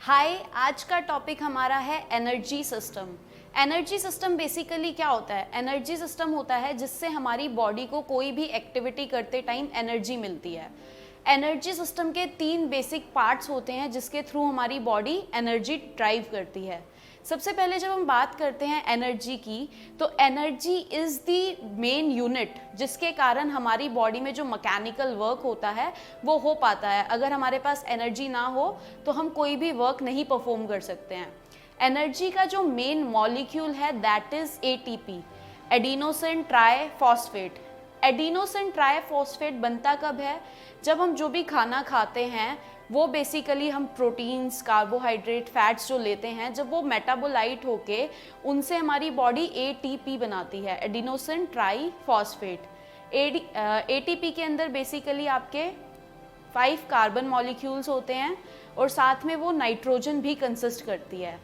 हाय, आज का टॉपिक हमारा है energy system. Energy system basically क्या होता है? एनर्जी सिस्टम होता है जिससे हमारी बॉडी को कोई भी एक्टिविटी करते टाइम एनर्जी मिलती है। एनर्जी सिस्टम के 3 बेसिक पार्ट्स होते हैं जिसके थ्रू हमारी बॉडी एनर्जी ड्राइव करती है। सबसे पहले जब हम बात करते हैं एनर्जी की, तो energy is the main unit जिसके कारण हमारी बॉडी में जो मैकेनिकल वर्क होता है वो हो पाता है। अगर हमारे पास एनर्जी ना हो तो हम कोई भी वर्क नहीं परफॉर्म कर सकते हैं। एनर्जी का जो मेन मॉलिक्यूल है that is ATP, adenosine triphosphate. Adenosine triphosphate बनता कब है? जब हम जो भी खाना खाते हैं वो बेसिकली हम प्रोटीन्स, कार्बोहाइड्रेट, फैट्स जो लेते हैं, जब वो मेटाबोलाइट होके उनसे हमारी बॉडी एटीपी बनाती है, एडिनोसिन ट्राइफॉस्फेट। एटीपी के अंदर बेसिकली आपके 5 कार्बन मॉलिक्यूल्स होते हैं और साथ में वो नाइट्रोजन भी कंसिस्ट करती है।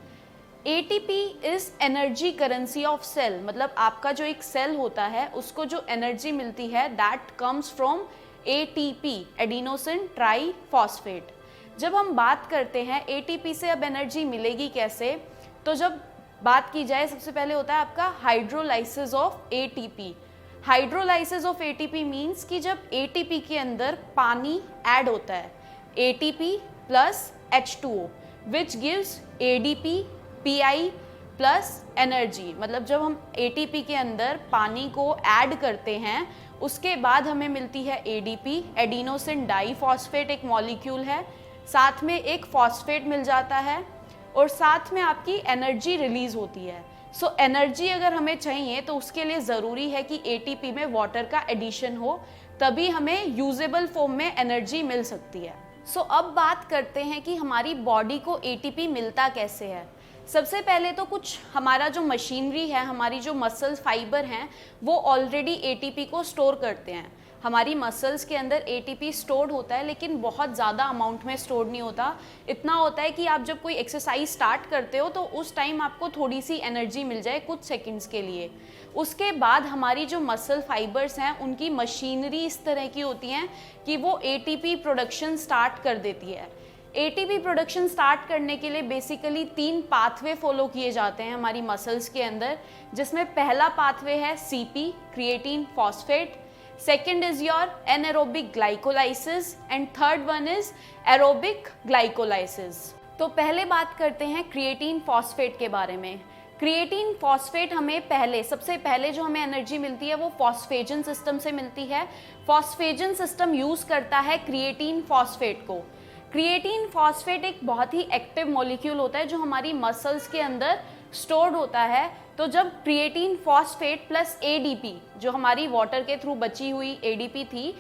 ATP is energy currency of cell, मतलब आपका जो एक सेल होता है उसको जो एनर्जी मिलती है that comes from ATP, adenosine triphosphate. जब हम बात करते हैं एटीपी से अब एनर्जी मिलेगी कैसे, तो जब बात की जाए सबसे पहले होता है आपका hydrolysis of ATP. Hydrolysis of ATP means कि जब एटीपी के अंदर पानी ऐड होता है, ATP plus H2O which gives ADP pi plus energy. मतलब जब हम एटीपी के अंदर पानी को ऐड करते हैं उसके बाद हमें मिलती है एडीपी, एडिनोसिन डाइफॉस्फेट एक मॉलिक्यूल है, साथ में एक फॉस्फेट मिल जाता है और साथ में आपकी एनर्जी रिलीज होती है। सो एनर्जी अगर हमें चाहिए तो उसके लिए ज़रूरी है कि एटीपी में वाटर का एडिशन हो, तभी हमें यूजेबल फॉर्म में एनर्जी मिल सकती है। सो अब बात करते हैं कि हमारी बॉडी को एटीपी मिलता कैसे है। सबसे पहले तो कुछ हमारा जो मशीनरी है, हमारी जो मसल्स फाइबर हैं, वो ऑलरेडी एटीपी को स्टोर करते हैं। हमारी मसल्स के अंदर एटीपी स्टोर्ड होता है लेकिन बहुत ज़्यादा अमाउंट में स्टोर्ड नहीं होता। इतना होता है कि आप जब कोई एक्सरसाइज स्टार्ट करते हो तो उस टाइम आपको थोड़ी सी एनर्जी मिल जाए कुछ सेकंड्स के लिए। उसके बाद हमारी जो मसल फाइबर्स हैं उनकी मशीनरी इस तरह की होती हैं कि वो एटीपी प्रोडक्शन स्टार्ट कर देती है। एटीपी प्रोडक्शन स्टार्ट करने के लिए बेसिकली 3 पाथवे फॉलो किए जाते हैं हमारी मसल्स के अंदर, जिसमें पहला पाथवे है CP, creatine phosphate, second is your anaerobic glycolysis and third one is aerobic glycolysis. तो पहले बात करते हैं क्रिएटिन फॉस्फेट के बारे में। क्रिएटिन फॉस्फेट हमें सबसे पहले जो हमें एनर्जी मिलती है वो फॉस्फेजन सिस्टम से मिलती है। फॉस्फेजन सिस्टम यूज करता है क्रिएटिन फॉस्फेट को। क्रिएटिन फॉस्फेट एक बहुत ही एक्टिव मॉलिक्यूल होता है जो हमारी मसल्स के अंदर स्टोर्ड होता है। तो जब क्रिएटिन फॉस्फेट प्लस एडीपी, जो हमारी वाटर के थ्रू बची हुई एडीपी थी,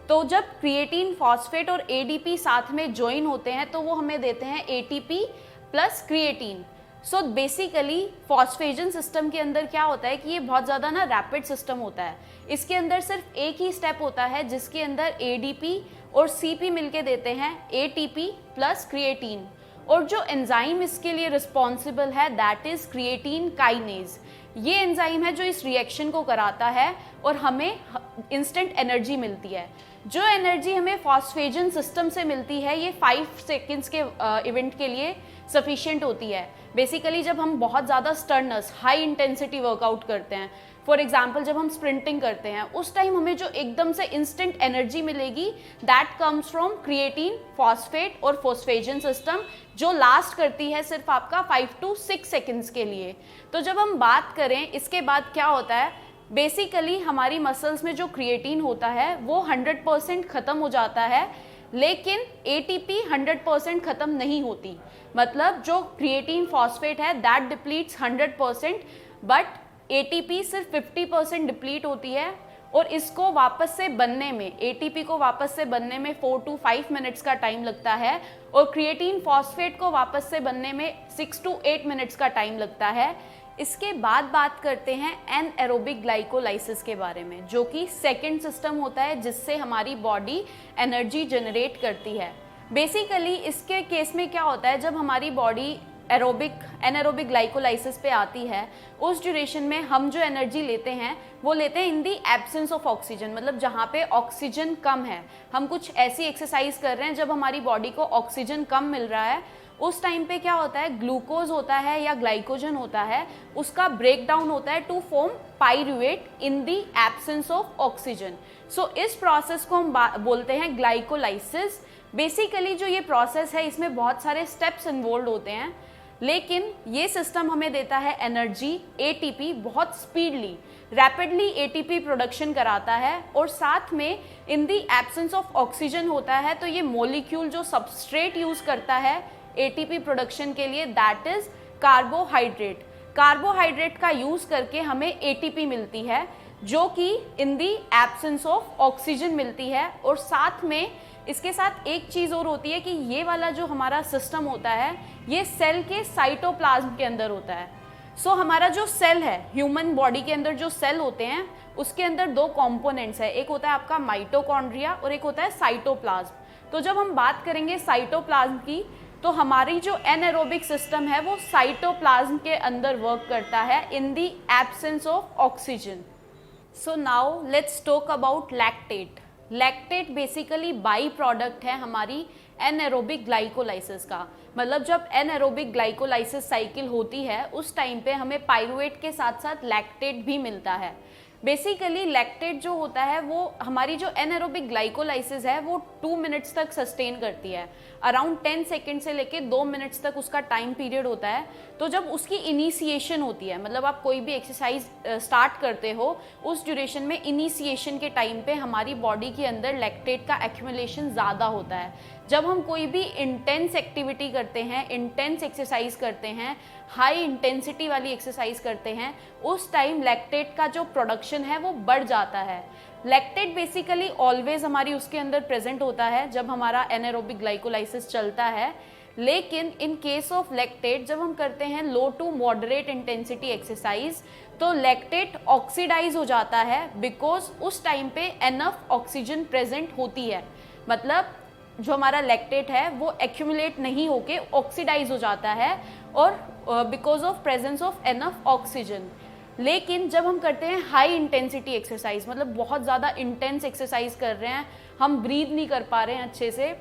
तो जब क्रिएटिन फॉस्फेट और एडीपी साथ में ज्वाइन होते हैं तो वो हमें देते हैं ATP plus creatine. So basically phosphagen system के अंदर क्या होता है कि ये बहुत ज़्यादा ना रैपिड सिस्टम होता है। इसके अंदर सिर्फ एक ही स्टेप होता है जिसके अंदर एडीपी और सीपी मिलके देते हैं एटीपी प्लस क्रिएटिन, और जो एंजाइम इसके लिए रिस्पॉन्सिबल है दैट इज क्रिएटिन काइनेज। ये एंजाइम है जो इस रिएक्शन को कराता है और हमें इंस्टेंट एनर्जी मिलती है। जो एनर्जी हमें फॉस्फेजन सिस्टम से मिलती है ये 5 सेकेंड्स के इवेंट के लिए सफिशिएंट होती है। बेसिकली जब हम बहुत ज़्यादा स्टर्नस हाई इंटेंसिटी वर्कआउट करते हैं, फॉर एग्जाम्पल जब हम स्प्रिंटिंग करते हैं, उस टाइम हमें जो एकदम से इंस्टेंट एनर्जी मिलेगी that comes from creatine phosphate और फॉस्फेजन सिस्टम, जो लास्ट करती है सिर्फ आपका 5 to 6 सेकेंड्स के लिए। तो जब हम बात करें इसके बाद क्या होता है, बेसिकली हमारी मसल्स में जो क्रिएटिन होता है वो 100% ख़त्म हो जाता है, लेकिन एटीपी 100% ख़त्म नहीं होती। मतलब जो क्रिएटिन फॉस्फेट है दैट डिप्लीट्स 100%, बट एटीपी सिर्फ 50% डिप्लीट होती है और इसको वापस से बनने में, एटीपी को वापस से बनने में 4 to 5 मिनट्स का टाइम लगता है और क्रिएटिन फॉस्फेट को वापस से बनने में 6 to 8 मिनट्स का टाइम लगता है। इसके बाद बात करते हैं एनएरोबिक ग्लाइकोलाइसिस के बारे में, जो कि सेकेंड सिस्टम होता है जिससे हमारी बॉडी एनर्जी जनरेट करती है। बेसिकली इसके केस में क्या होता है, जब हमारी बॉडी एनारोबिक ग्लाइकोलाइसिस पे आती है, उस ड्यूरेशन में हम जो एनर्जी लेते हैं वो लेते हैं इन दी एब्सेंस ऑफ ऑक्सीजन। मतलब जहाँ पे ऑक्सीजन कम है, हम कुछ ऐसी एक्सरसाइज कर रहे हैं जब हमारी बॉडी को ऑक्सीजन कम मिल रहा है, उस टाइम पे क्या होता है, ग्लूकोज होता है या ग्लाइकोजन होता है, उसका ब्रेक डाउन होता है to form pyruvate in the absence of oxygen. So इस प्रोसेस को हम बोलते हैं ग्लाइकोलाइसिस। बेसिकली जो ये प्रोसेस है इसमें बहुत सारे स्टेप्स इन्वॉल्व होते हैं, लेकिन ये सिस्टम हमें देता है एनर्जी, एटीपी, बहुत स्पीडली रैपिडली एटीपी प्रोडक्शन कराता है, और साथ में इन दी एब्सेंस ऑफ ऑक्सीजन होता है। तो ये मॉलिक्यूल जो सबस्ट्रेट यूज करता है एटीपी प्रोडक्शन के लिए, दैट इज कार्बोहाइड्रेट। कार्बोहाइड्रेट का यूज करके हमें एटीपी मिलती है, जो कि इन दी एब्सेंस ऑफ ऑक्सीजन मिलती है। और साथ में इसके साथ एक चीज और होती है कि ये वाला जो हमारा सिस्टम होता है ये सेल के साइटोप्लाज्म के अंदर होता है। सो हमारा जो सेल है, ह्यूमन बॉडी के अंदर जो सेल होते हैं उसके अंदर दो कंपोनेंट्स है, एक होता है आपका माइटोकॉन्ड्रिया और एक होता है साइटोप्लाज्म। तो जब हम बात करेंगे साइटोप्लाज्म की, तो हमारी जो एनारोबिक सिस्टम है वो साइटोप्लाज्म के अंदर वर्क करता है in the absence of oxygen. So now let's talk about lactate. Lactate basically by product है हमारी एनारोबिक ग्लाइकोलाइसिस का। मतलब जब एनारोबिक ग्लाइकोलाइसिस साइकिल होती है उस टाइम पे हमें पाइरुवेट के साथ साथ लैक्टेट भी मिलता है। बेसिकली लैक्टेट जो होता है वो हमारी जो एनारोबिक ग्लाइकोलाइसिस है वो 2 मिनट्स तक सस्टेन करती है, अराउंड 10 सेकेंड से लेके 2 मिनट्स तक उसका टाइम पीरियड होता है। तो जब उसकी इनिशिएशन होती है, मतलब आप कोई भी एक्सरसाइज स्टार्ट करते हो, उस ड्यूरेशन में इनिशिएशन के टाइम पे हमारी बॉडी के अंदर लैक्टेट का एक्यूमुलेशन ज़्यादा होता है। जब हम कोई भी इंटेंस एक्टिविटी करते हैं, इंटेंस एक्सरसाइज करते हैं, हाई इंटेंसिटी वाली एक्सरसाइज करते हैं, उस टाइम लैक्टेट का जो प्रोडक्शन है वो बढ़ जाता है। लैक्टेट बेसिकली ऑलवेज हमारी उसके अंदर प्रेजेंट होता है जब हमारा एनारोबिक ग्लाइकोलाइसिस चलता है। लेकिन इन केस ऑफ लैक्टेट जब हम करते हैं लो टू मॉडरेट इंटेंसिटी एक्सरसाइज, तो लैक्टेट ऑक्सीडाइज हो जाता है, बिकॉज उस टाइम पे एनफ ऑक्सीजन प्रेजेंट होती है। मतलब जो हमारा लैक्टेट है वो एक्यूमुलेट नहीं होके ऑक्सीडाइज हो जाता है, और because of presence of enough oxygen. लेकिन जब हम करते हैं हाई इंटेंसिटी एक्सरसाइज, मतलब बहुत ज़्यादा इंटेंस एक्सरसाइज कर रहे हैं, हम ब्रीथ नहीं कर पा रहे हैं अच्छे से,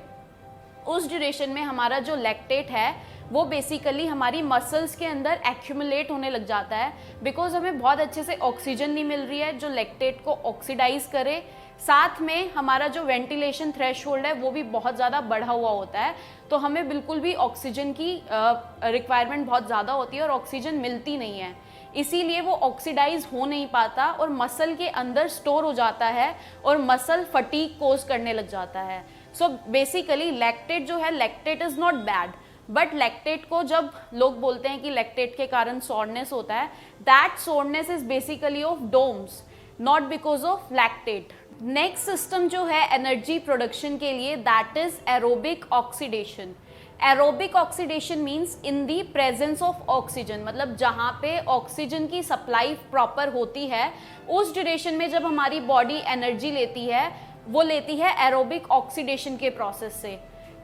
उस ड्यूरेशन में हमारा जो लैक्टेट है वो बेसिकली हमारी मसल्स के अंदर एक्यूमुलेट होने लग जाता है, बिकॉज हमें बहुत अच्छे से ऑक्सीजन नहीं मिल रही है जो लैक्टेट को ऑक्सीडाइज करे। साथ में हमारा जो वेंटिलेशन थ्रेशहोल्ड है वो भी बहुत ज़्यादा बढ़ा हुआ होता है, तो हमें बिल्कुल भी ऑक्सीजन की रिक्वायरमेंट बहुत ज़्यादा होती है और ऑक्सीजन मिलती नहीं है, इसीलिए वो ऑक्सीडाइज हो नहीं पाता और मसल के अंदर स्टोर हो जाता है और मसल फटीग कोज करने लग जाता है। सो बेसिकली लैक्टेट जो है, lactate is not bad, but lactate को जब लोग बोलते हैं कि लैक्टेट के कारण सोरनेस होता है, that soreness is basically of DOMS, not because of lactate. Next system जो है एनर्जी प्रोडक्शन के लिए, that is aerobic oxidation. Aerobic oxidation means in the presence of oxygen, मतलब जहाँ पे ऑक्सीजन की सप्लाई प्रॉपर होती है उस ड्यूरेशन में जब हमारी बॉडी एनर्जी लेती है वो लेती है एरोबिक ऑक्सीडेशन के प्रोसेस से।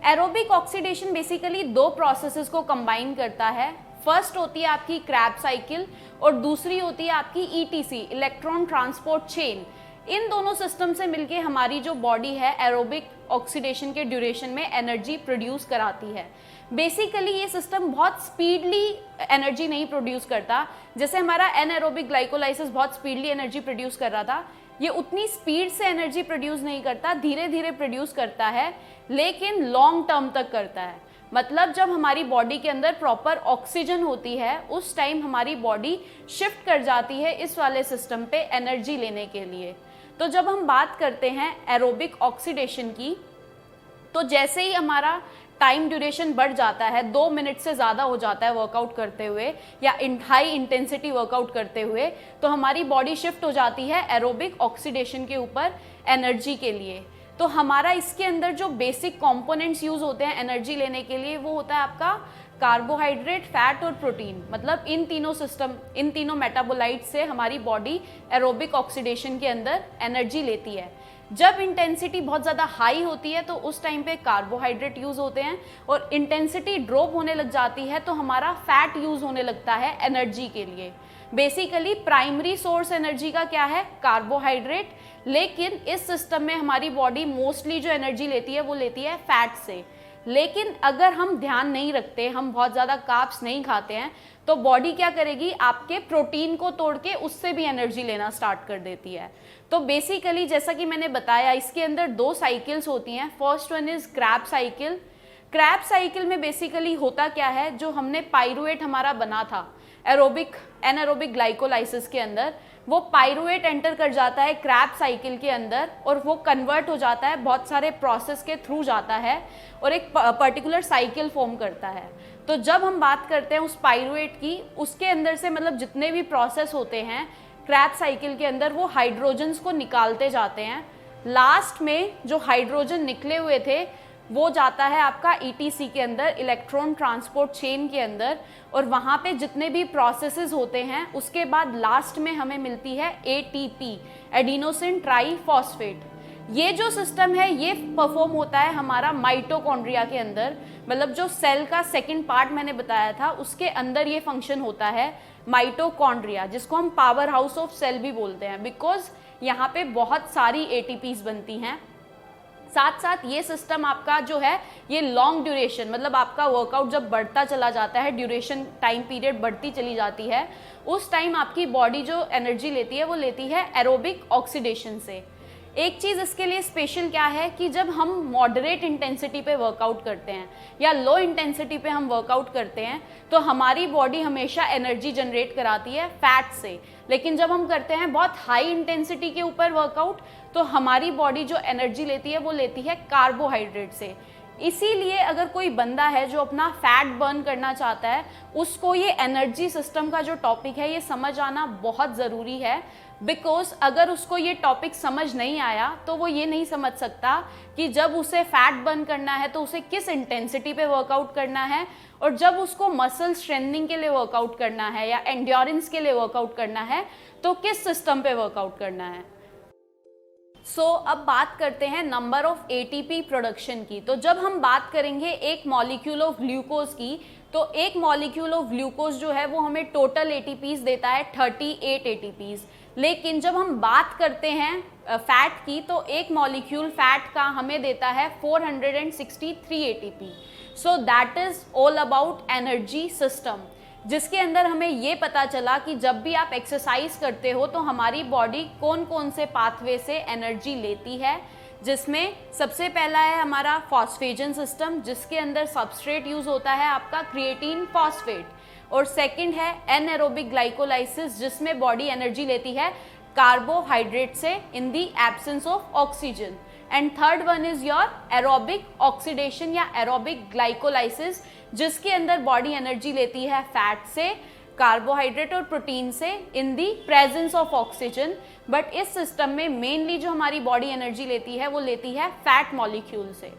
एरोबिक ऑक्सीडेशन बेसिकली दो प्रोसेसेस को कंबाइन करता है। फर्स्ट होती है आपकी क्रैब्स साइकिल और दूसरी होती है आपकी ईटीसी, इलेक्ट्रॉन ट्रांसपोर्ट चेन। इन दोनों सिस्टम से मिलके हमारी जो बॉडी है एरोबिक ऑक्सीडेशन के ड्यूरेशन में एनर्जी प्रोड्यूस कराती है। बेसिकली ये सिस्टम बहुत स्पीडली एनर्जी नहीं प्रोड्यूस करता, जैसे हमारा एनएरोबिक ग्लाइकोलाइसिस बहुत स्पीडली एनर्जी प्रोड्यूस कर रहा था, ये उतनी स्पीड से एनर्जी प्रोड्यूस नहीं करता, धीरे धीरे प्रोड्यूस करता है, लेकिन लॉन्ग टर्म तक करता है। मतलब जब हमारी बॉडी के अंदर प्रॉपर ऑक्सीजन होती है उस टाइम हमारी बॉडी शिफ्ट कर जाती है इस वाले सिस्टम पे एनर्जी लेने के लिए। तो जब हम बात करते हैं एरोबिक ऑक्सीडेशन की, तो जैसे ही हमारा टाइम ड्यूरेशन बढ़ जाता है, 2 मिनट से ज़्यादा हो जाता है वर्कआउट करते हुए या हाई इंटेंसिटी वर्कआउट करते हुए, तो हमारी बॉडी शिफ्ट हो जाती है एरोबिक ऑक्सीडेशन के ऊपर एनर्जी के लिए। तो हमारा इसके अंदर जो बेसिक कंपोनेंट्स यूज होते हैं एनर्जी लेने के लिए वो होता है आपका कार्बोहाइड्रेट, फैट और प्रोटीन। मतलब इन तीनों मेटाबोलाइट से हमारी बॉडी एरोबिक ऑक्सीडेशन के अंदर एनर्जी लेती है। जब इंटेंसिटी बहुत ज़्यादा हाई होती है तो उस टाइम पे कार्बोहाइड्रेट यूज़ होते हैं, और इंटेंसिटी ड्रॉप होने लग जाती है तो हमारा फैट यूज़ होने लगता है एनर्जी के लिए। बेसिकली प्राइमरी सोर्स एनर्जी का क्या है, कार्बोहाइड्रेट, लेकिन इस सिस्टम में हमारी बॉडी मोस्टली जो एनर्जी लेती है वो लेती है फैट से। लेकिन अगर हम ध्यान नहीं रखते, हम बहुत ज़्यादा कार्ब्स नहीं खाते हैं, तो बॉडी क्या करेगी, आपके प्रोटीन को तोड़ के उससे भी एनर्जी लेना स्टार्ट कर देती है। तो बेसिकली जैसा कि मैंने बताया, इसके अंदर 2 साइकिल्स होती हैं। First one is Krebs cycle. Krebs cycle में बेसिकली होता क्या है, जो हमने पाइरुवेट हमारा बना था एनारोबिक ग्लाइकोलाइसिस के अंदर, वो पाइरुवेट एंटर कर जाता है क्रैब साइकिल के अंदर और वो कन्वर्ट हो जाता है, बहुत सारे प्रोसेस के थ्रू जाता है और एक पर्टिकुलर साइकिल फॉर्म करता है। तो जब हम बात करते हैं उस पाइरुवेट की, उसके अंदर से मतलब जितने भी प्रोसेस होते हैं क्रैब साइकिल के अंदर, वो हाइड्रोजन्स को निकालते जाते हैं। लास्ट में जो हाइड्रोजन निकले हुए थे वो जाता है आपका ETC के अंदर, इलेक्ट्रॉन ट्रांसपोर्ट चेन के अंदर, और वहाँ पे जितने भी प्रोसेसेस होते हैं उसके बाद लास्ट में हमें मिलती है ATP, एडिनोसिन ट्राईफॉस्फेट। ये जो सिस्टम है ये परफॉर्म होता है हमारा माइटोकॉन्ड्रिया के अंदर, मतलब जो सेल का सेकंड पार्ट मैंने बताया था उसके अंदर ये फंक्शन होता है माइटोकॉन्ड्रिया, जिसको हम पावर हाउस ऑफ सेल भी बोलते हैं, बिकॉज यहाँ पे बहुत सारी ATPs बनती हैं। साथ साथ ये सिस्टम आपका जो है ये लॉन्ग ड्यूरेशन, मतलब आपका वर्कआउट जब बढ़ता चला जाता है, ड्यूरेशन टाइम पीरियड बढ़ती चली जाती है, उस टाइम आपकी बॉडी जो एनर्जी लेती है वो लेती है एरोबिक ऑक्सीडेशन से। एक चीज़ इसके लिए स्पेशल क्या है कि जब हम मॉडरेट इंटेंसिटी पे वर्कआउट करते हैं या लो इंटेंसिटी पे हम वर्कआउट करते हैं तो हमारी बॉडी हमेशा एनर्जी जनरेट कराती है फैट से, लेकिन जब हम करते हैं बहुत हाई इंटेंसिटी के ऊपर वर्कआउट तो हमारी बॉडी जो एनर्जी लेती है वो लेती है कार्बोहाइड्रेट से। इसीलिए अगर कोई बंदा है जो अपना फैट बर्न करना चाहता है, उसको ये एनर्जी सिस्टम का जो टॉपिक है ये समझ आना बहुत ज़रूरी है, बिकॉज अगर उसको ये टॉपिक समझ नहीं आया तो वो ये नहीं समझ सकता कि जब उसे फैट बर्न करना है तो उसे किस इंटेंसिटी पे वर्कआउट करना है, और जब उसको मसल स्ट्रेंथनिंग के लिए वर्कआउट करना है या एंड्योरेंस के लिए वर्कआउट करना है तो किस सिस्टम पे वर्कआउट करना है। अब बात करते हैं नंबर ऑफ ATP प्रोडक्शन की। तो जब हम बात करेंगे एक मॉलिक्यूल ऑफ ग्लूकोज की, तो एक मॉलिक्यूल ऑफ ग्लूकोज जो है वो हमें टोटल ATPs देता है 38 ATPs, लेकिन जब हम बात करते हैं फैट की तो एक मॉलिक्यूल फैट का हमें देता है 463 ATP। So that is all about energy system, जिसके अंदर हमें ये पता चला कि जब भी आप एक्सरसाइज करते हो तो हमारी बॉडी कौन कौन से पाथवे से एनर्जी लेती है, जिसमें सबसे पहला है हमारा फॉस्फेजन सिस्टम, जिसके अंदर सबस्ट्रेट यूज होता है आपका क्रिएटिन फॉस्फेट, और सेकंड है एनएरोबिक ग्लाइकोलाइसिस, जिसमें बॉडी एनर्जी लेती है कार्बोहाइड्रेट से in the absence of oxygen, and third one is your aerobic oxidation या एरोबिक ग्लाइकोलाइसिस, जिसके अंदर बॉडी एनर्जी लेती है फैट से, कार्बोहाइड्रेट और प्रोटीन से in the presence of oxygen. But इस सिस्टम में मेनली जो हमारी बॉडी एनर्जी लेती है वो लेती है फैट मॉलिक्यूल से।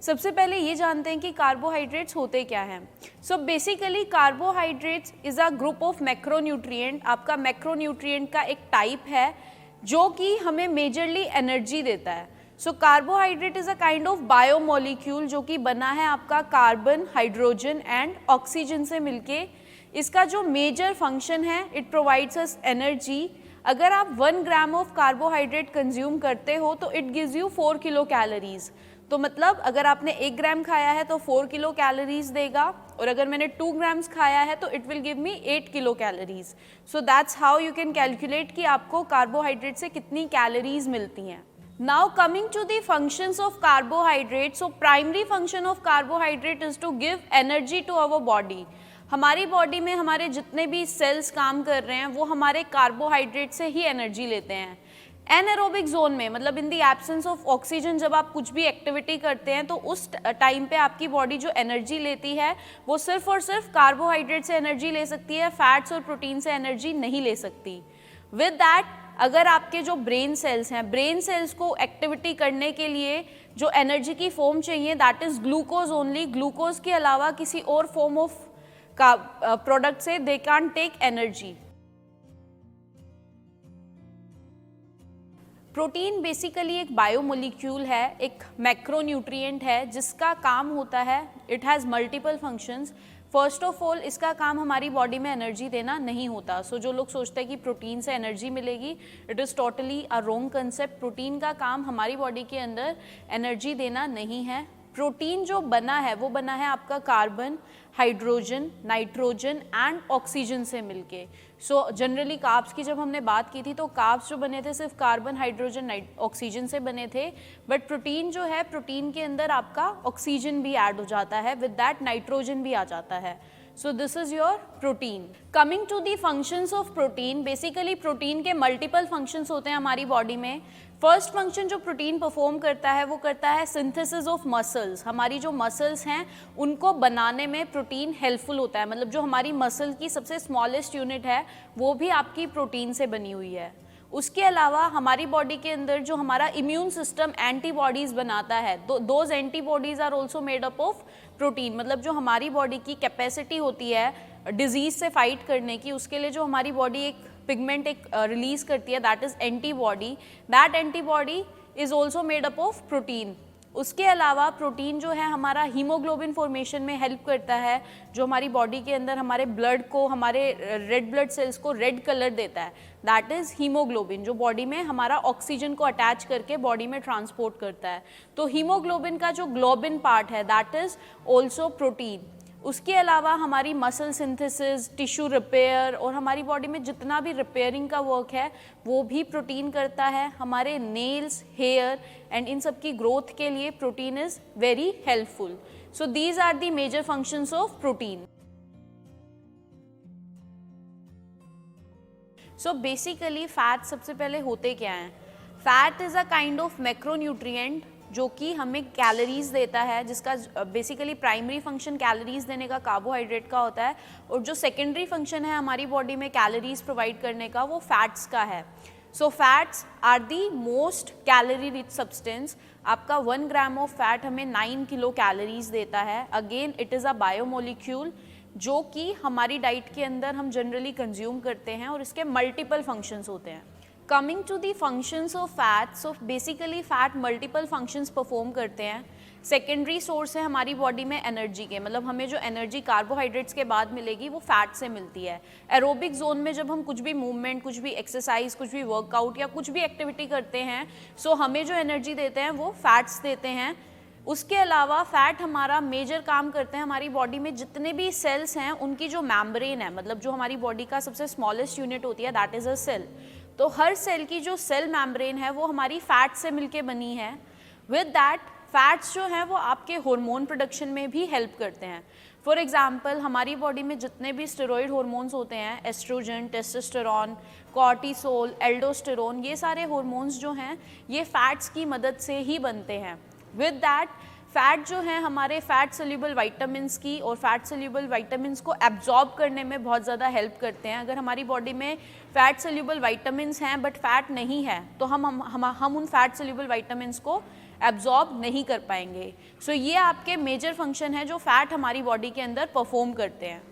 सबसे पहले ये जानते हैं कि कार्बोहाइड्रेट्स होते क्या हैं। So basically carbohydrates is a group of macronutrient. आपका मैक्रोन्यूट्रिएंट का एक टाइप है जो कि हमें मेजरली एनर्जी देता है। So carbohydrate is a kind of biomolecule जो कि बना है आपका कार्बन, हाइड्रोजन एंड ऑक्सीजन से मिलके। इसका जो मेजर फंक्शन है, इट प्रोवाइड्स अस एनर्जी। अगर आप 1 ग्राम ऑफ कार्बोहाइड्रेट कंज्यूम करते हो तो it gives you 4 kilo calories. तो मतलब अगर आपने 1 ग्राम खाया है तो 4 किलो कैलोरीज देगा, और अगर मैंने 2 ग्राम्स खाया है तो it will give me 8 kilo calories. So that's how you can calculate कि आपको कार्बोहाइड्रेट से कितनी कैलोरीज मिलती हैं। Now coming to the functions of carbohydrate, so primary function of carbohydrate is to give energy to our body. हमारी body में हमारे जितने भी सेल्स काम कर रहे हैं वो हमारे कार्बोहाइड्रेट से ही एनर्जी लेते हैं। एनएरोबिक जोन में, मतलब इन द एब्सेंस ऑफ ऑक्सीजन, जब आप कुछ भी एक्टिविटी करते हैं तो उस टाइम पे आपकी बॉडी जो एनर्जी लेती है वो सिर्फ और सिर्फ कार्बोहाइड्रेट से एनर्जी ले सकती है, फैट्स और प्रोटीन से एनर्जी नहीं ले सकती। विद दैट अगर आपके जो ब्रेन सेल्स हैं, ब्रेन सेल्स को एक्टिविटी करने के लिए जो एनर्जी की फॉर्म चाहिए that is glucose only. Glucose के अलावा किसी और फॉर्म ऑफ का प्रोडक्ट से they can take energy. Protein basically एक बायोमोलिक्यूल है, एक मैक्रोन्यूट्रिएंट है जिसका काम होता है, it has multiple functions, first of all इसका काम हमारी बॉडी में एनर्जी देना नहीं होता। सो जो लोग सोचते हैं कि प्रोटीन से एनर्जी मिलेगी, it is totally a wrong concept. Protein का काम हमारी बॉडी के अंदर एनर्जी देना नहीं है। प्रोटीन जो बना है वो बना है आपका carbon, hydrogen, nitrogen and oxygen से मिलके। सो जनरली कार्ब्स की जब हमने बात की थी तो कार्ब्स जो बने थे सिर्फ कार्बन, हाइड्रोजन, ऑक्सीजन से बने थे, बट प्रोटीन जो है, प्रोटीन के अंदर आपका ऑक्सीजन भी ऐड हो जाता है, विद दैट नाइट्रोजन भी आ जाता है। So this is your protein. Coming to the functions of protein, basically protein के multiple functions होते हैं हमारी बॉडी में। फर्स्ट फंक्शन जो प्रोटीन परफॉर्म करता है वो करता है सिंथेसिस ऑफ मसल्स। हमारी जो मसल्स हैं उनको बनाने में प्रोटीन हेल्पफुल होता है, मतलब जो हमारी मसल की सबसे स्मॉलेस्ट यूनिट है वो भी आपकी प्रोटीन से बनी हुई है। उसके अलावा हमारी बॉडी के अंदर जो हमारा इम्यून सिस्टम एंटीबॉडीज़ बनाता है, those antibodies are also made up of protein. मतलब जो हमारी बॉडी की कैपेसिटी होती है डिजीज़ से फाइट करने की, उसके लिए जो हमारी बॉडी एक पिगमेंट रिलीज करती है, that is antibody. That antibody is also made up of protein. उसके अलावा प्रोटीन जो है हमारा हीमोग्लोबिन फॉर्मेशन में हेल्प करता है, जो हमारी बॉडी के अंदर हमारे ब्लड को, हमारे रेड ब्लड सेल्स को रेड कलर देता है, दैट इज़ हीमोग्लोबिन, जो बॉडी में हमारा ऑक्सीजन को अटैच करके बॉडी में ट्रांसपोर्ट करता है। तो हीमोग्लोबिन का जो ग्लोबिन पार्ट है दैट इज़ ऑल्सो प्रोटीन। उसके अलावा हमारी मसल सिंथेसिस, टिश्यू रिपेयर और हमारी बॉडी में जितना भी रिपेयरिंग का वर्क है वो भी प्रोटीन करता है। हमारे नेल्स, हेयर एंड इन सब की ग्रोथ के लिए protein is very helpful. So these are the major functions of protein. So basically fat सबसे पहले होते क्या हैं? Fat is a kind of macronutrient जो कि हमें कैलोरीज देता है, जिसका बेसिकली प्राइमरी फंक्शन कैलोरीज देने का कार्बोहाइड्रेट का होता है, और जो सेकेंडरी फंक्शन है हमारी बॉडी में कैलोरीज प्रोवाइड करने का वो फैट्स का है। So fats are the most calorie rich substance. आपका 1 ग्राम ऑफ फैट हमें 9 किलो कैलोरीज देता है। Again it is a biomolecule जो कि हमारी डाइट के अंदर हम जनरली कंज्यूम करते हैं, और इसके मल्टीपल फंक्शंस होते हैं। Coming to the functions of fat, so basically fat multiple functions perform करते हैं। सेकेंडरी सोर्स है हमारी बॉडी में एनर्जी के, मतलब हमें जो एनर्जी कार्बोहाइड्रेट्स के बाद मिलेगी वो फैट से मिलती है। एरोबिक जोन में जब हम कुछ भी मूवमेंट, कुछ भी एक्सरसाइज, कुछ भी वर्कआउट या कुछ भी एक्टिविटी करते हैं, सो हमें जो एनर्जी देते हैं वो फैट्स देते हैं। उसके अलावा फैट हमारा मेजर काम करते हैं, हमारी बॉडी में जितने भी सेल्स हैं उनकी जो मेम्ब्रेन है, मतलब जो हमारी बॉडी का सबसे स्मॉलेस्ट यूनिट होती है दैट इज़ अ सेल। तो हर सेल की जो सेल मेम्ब्रेन है वो हमारी फैट से मिलके बनी है। विद दैट फैट्स जो हैं वो आपके हार्मोन प्रोडक्शन में भी हेल्प करते हैं। फॉर एग्जांपल हमारी बॉडी में जितने भी स्टेरॉइड हार्मोन्स होते हैं, एस्ट्रोजन, टेस्टोस्टेरोन, कॉर्टिसोल, एल्डोस्टेरोन, ये सारे हार्मोन्स जो हैं ये फैट्स की मदद से ही बनते हैं। विद दैट फैट जो है हमारे फैट सोल्यूबल वाइटामिन्स की और फैट सोल्यूबल वाइटामिन्स को एब्जॉर्ब करने में बहुत ज़्यादा हेल्प करते हैं। अगर हमारी बॉडी में फैट सोल्यूबल वाइटामिन्स हैं बट फैट नहीं है तो हम उन फैट सोल्यूबल वाइटामिन्स को एब्जॉर्ब नहीं कर पाएंगे। सो ये आपके मेजर फंक्शन है जो फैट हमारी बॉडी के अंदर परफॉर्म करते हैं।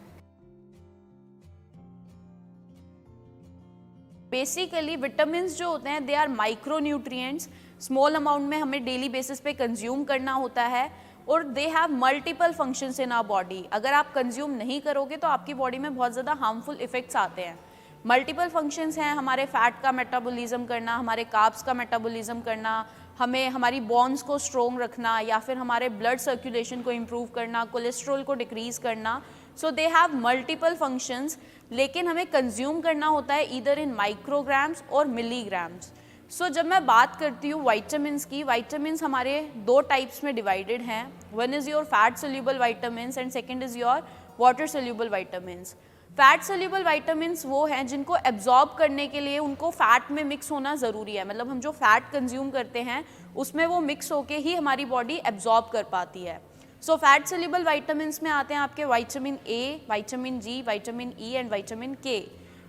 बेसिकली विटामिन्स जो होते हैं they are micronutrients, small amount में हमें डेली बेसिस पे कंज्यूम करना होता है, और they have multiple functions in our body. अगर आप कंज्यूम नहीं करोगे तो आपकी बॉडी में बहुत ज़्यादा हार्मफुल इफेक्ट्स आते हैं। मल्टीपल फंक्शंस हैं हमारे फैट का मेटाबॉलिज्म करना, हमारे कार्ब्स का मेटाबॉलिज्म करना, हमें हमारी बोन्स को स्ट्रोंग रखना, या फिर हमारे ब्लड सर्कुलेशन को इम्प्रूव करना, कोलेस्ट्रॉल को डिक्रीज़ करना। सो दे हैव मल्टीपल फंक्शंस, लेकिन हमें कंज्यूम करना होता है ईदर इन माइक्रोग्राम्स और मिलीग्राम्स। सो जब मैं बात करती हूँ वाइटामिन्स की, वाइटामिन्स हमारे 2 टाइप्स में डिवाइडेड हैं। One is your fat soluble vitamins and second is your water soluble vitamins. Fat soluble vitamins वो हैं जिनको एब्जॉर्ब करने के लिए उनको फैट में मिक्स होना ज़रूरी है, मतलब हम जो फैट कंज्यूम करते हैं उसमें वो मिक्स होके ही हमारी बॉडी एब्जॉर्ब कर पाती है। सो फैट सोल्यूबल वाइटामिन्स में आते हैं आपके vitamin A, vitamin G, vitamin E and vitamin K.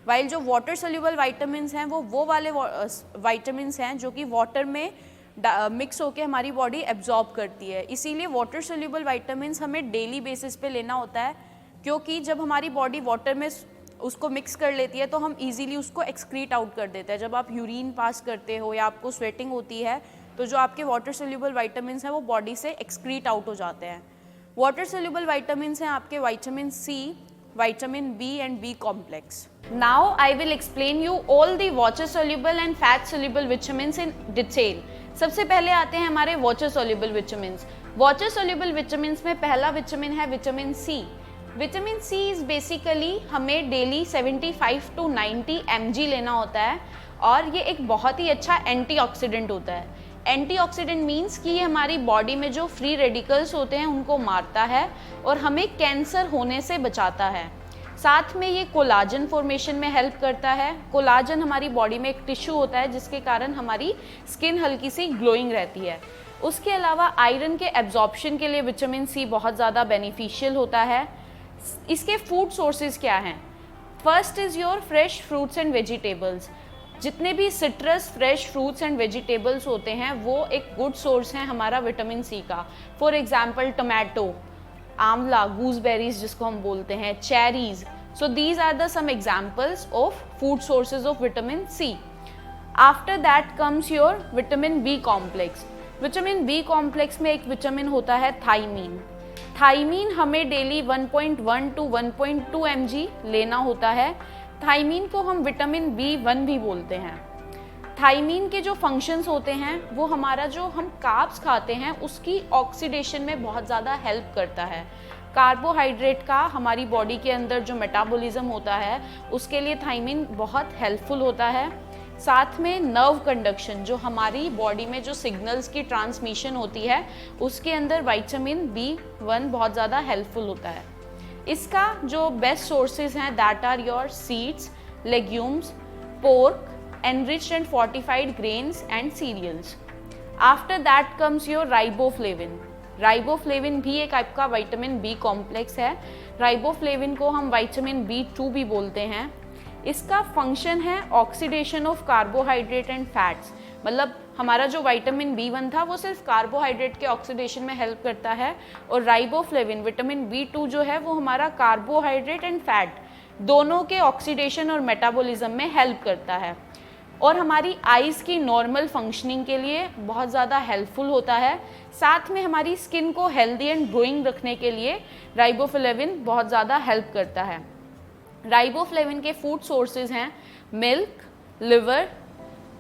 While जो वाटर सोल्यूबल वाइटामिन्स हैं वो वाले वाइटामिन्स हैं जो कि वाटर में मिक्स होकर हमारी बॉडी एब्जॉर्ब करती है। इसीलिए वाटर सोल्यूबल वाइटामिन्स हमें डेली बेसिस पे लेना होता है, क्योंकि जब हमारी बॉडी वाटर में उसको मिक्स कर लेती है तो हम इजीली उसको एक्सक्रीट आउट कर देते हैं। जब आप यूरिन पास करते हो या आपको स्वेटिंग होती है तो जो आपके वाटर सोल्यूबल वाइटामिन्स हैं वो बॉडी से एक्सक्रीट आउट हो जाते हैं। वाटर सोल्यूबल विटामिन्स हैं आपके vitamin C, vitamin B and B complex. Now I will explain you all the water soluble and fat soluble vitamins in detail. सबसे पहले आते हैं हमारे water soluble vitamins. Water soluble vitamins में पहला vitamin है vitamin C. Vitamin C is basically हमें daily 75 to 90 mg लेना होता है और ये एक बहुत ही अच्छा एंटीऑक्सीडेंट होता है. एंटीऑक्सीडेंट मीन्स कि ये हमारी बॉडी में जो फ्री रेडिकल्स होते हैं उनको मारता है और हमें कैंसर होने से बचाता है. साथ में ये कोलाजन फॉर्मेशन में हेल्प करता है. कोलाजन हमारी बॉडी में एक टिश्यू होता है जिसके कारण हमारी स्किन हल्की सी ग्लोइंग रहती है. उसके अलावा आयरन के एब्जॉर्प्शन के लिए विटामिन सी बहुत ज़्यादा बेनिफिशियल होता है. इसके फूड सोर्सेज क्या हैं? First is your fresh fruits and vegetables. जितने भी citrus fresh fruits and vegetables होते हैं वो एक गुड सोर्स है हमारा विटामिन सी का. फॉर एग्जांपल टोमेटो, आंवला, गूसबेरीज जिसको हम बोलते हैं, cherries. So these are the some examples of food sources of vitamin C. After that comes your vitamin B complex. Vitamin B complex में एक विटामिन होता है थाइमीन. थाइमीन हमें डेली 1.1 to 1.2 mg लेना होता है. थाइमीन को हम विटामिन B1 भी बोलते हैं. थाइमीन के जो फंक्शंस होते हैं वो हमारा जो हम कार्ब्स खाते हैं उसकी ऑक्सीडेशन में बहुत ज़्यादा हेल्प करता है. कार्बोहाइड्रेट का हमारी बॉडी के अंदर जो मेटाबॉलिज्म होता है उसके लिए थाइमीन बहुत हेल्पफुल होता है. साथ में नर्व कंडक्शन, जो हमारी बॉडी में जो सिग्नल्स की ट्रांसमिशन होती है उसके अंदर विटामिन B1 बहुत ज़्यादा हेल्पफुल होता है. इसका जो बेस्ट सोर्सेज हैं that are your seeds, legumes, pork, enriched and fortified grains and cereals. After that comes your riboflavin. Riboflavin भी एक टाइप का विटामिन बी कॉम्प्लेक्स है. राइबोफ्लेविन को हम विटामिन B2 भी बोलते हैं. इसका फंक्शन है oxidation of carbohydrate and fats. मतलब हमारा जो विटामिन B1 था वो सिर्फ कार्बोहाइड्रेट के ऑक्सीडेशन में हेल्प करता है और राइबोफ्लेविन विटामिन B2 जो है वो हमारा कार्बोहाइड्रेट एंड फैट दोनों के ऑक्सीडेशन और मेटाबॉलिज्म में हेल्प करता है और हमारी आइज़ की नॉर्मल फंक्शनिंग के लिए बहुत ज़्यादा हेल्पफुल होता है. साथ में हमारी स्किन को हेल्दी एंड ग्लोइंग रखने के लिए राइबोफ्लेविन बहुत ज़्यादा हेल्प करता है. राइबोफ्लेविन के फूड सोर्सेज हैं milk, liver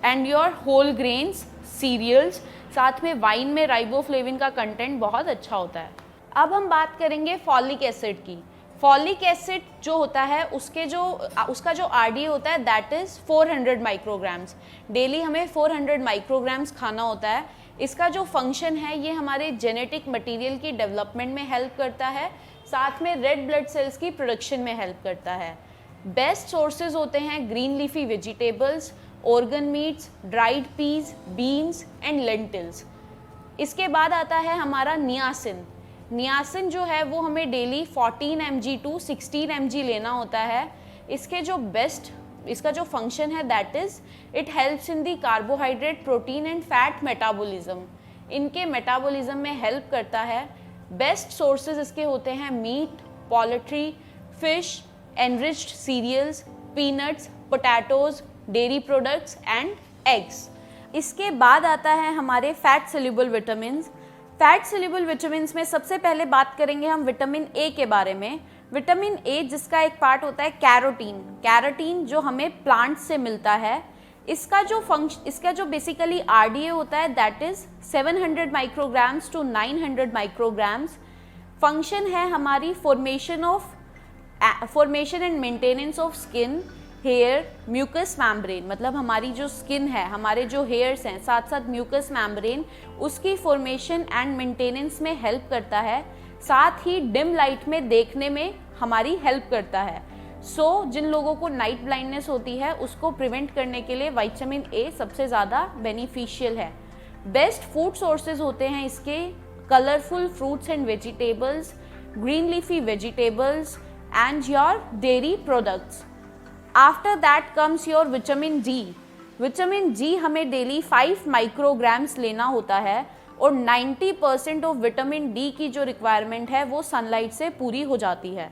and your whole grains, cereals. साथ में वाइन में राइबोफ्लेविन का कंटेंट बहुत अच्छा होता है. अब हम बात करेंगे फॉलिक एसिड की. फॉलिक एसिड जो होता है उसका जो RDA होता है दैट इज़ 400 माइक्रोग्राम्स. डेली हमें 400 माइक्रोग्राम्स खाना होता है. इसका जो फंक्शन है ये हमारे जेनेटिक मटेरियल की डेवलपमेंट में हेल्प करता है. साथ में रेड ब्लड सेल्स की प्रोडक्शन में हेल्प करता है. बेस्ट सोर्सेज होते हैं green leafy vegetables, organ meats, dried peas, beans and lentils. इसके बाद आता है हमारा नियासिन. नियासिन जो है वो हमें डेली 14 mg to 16 mg लेना होता है. इसका जो फंक्शन है that is it helps in the carbohydrate, protein and fat metabolism. इनके मेटाबॉलिज्म में हेल्प करता है. बेस्ट सोर्सेज इसके होते हैं meat, poultry, fish, enriched cereals, peanuts, potatoes, dairy products and eggs. इसके बाद आता है हमारे fat soluble vitamins. Fat soluble vitamins में सबसे पहले बात करेंगे हम विटामिन ए के बारे में. विटामिन ए जिसका एक पार्ट होता है कैरोटीन. कैरोटीन जो हमें प्लांट से मिलता है. इसका जो बेसिकली RDA होता है that is 700 micrograms to 900 micrograms. Function है हमारी formation and maintenance of skin, hair, mucus membrane. मतलब हमारी जो स्किन है, हमारे जो हेयर्स हैं, साथ साथ म्यूकस मैम्ब्रेन, उसकी फॉर्मेशन एंड मेंटेनेंस में हेल्प करता है. साथ ही डिम लाइट में देखने में हमारी हेल्प करता है. जिन लोगों को नाइट ब्लाइंडनेस होती है उसको प्रिवेंट करने के लिए विटामिन ए सबसे ज़्यादा बेनिफिशियल है. बेस्ट फूड सोर्सेज होते हैं इसके colourful fruits and vegetables, green leafy vegetables and your dairy products. After that comes your vitamin D. Vitamin D हमें डेली 5 माइक्रोग्राम्स लेना होता है और 90% ऑफ विटामिन डी की जो रिक्वायरमेंट है वो सनलाइट से पूरी हो जाती है.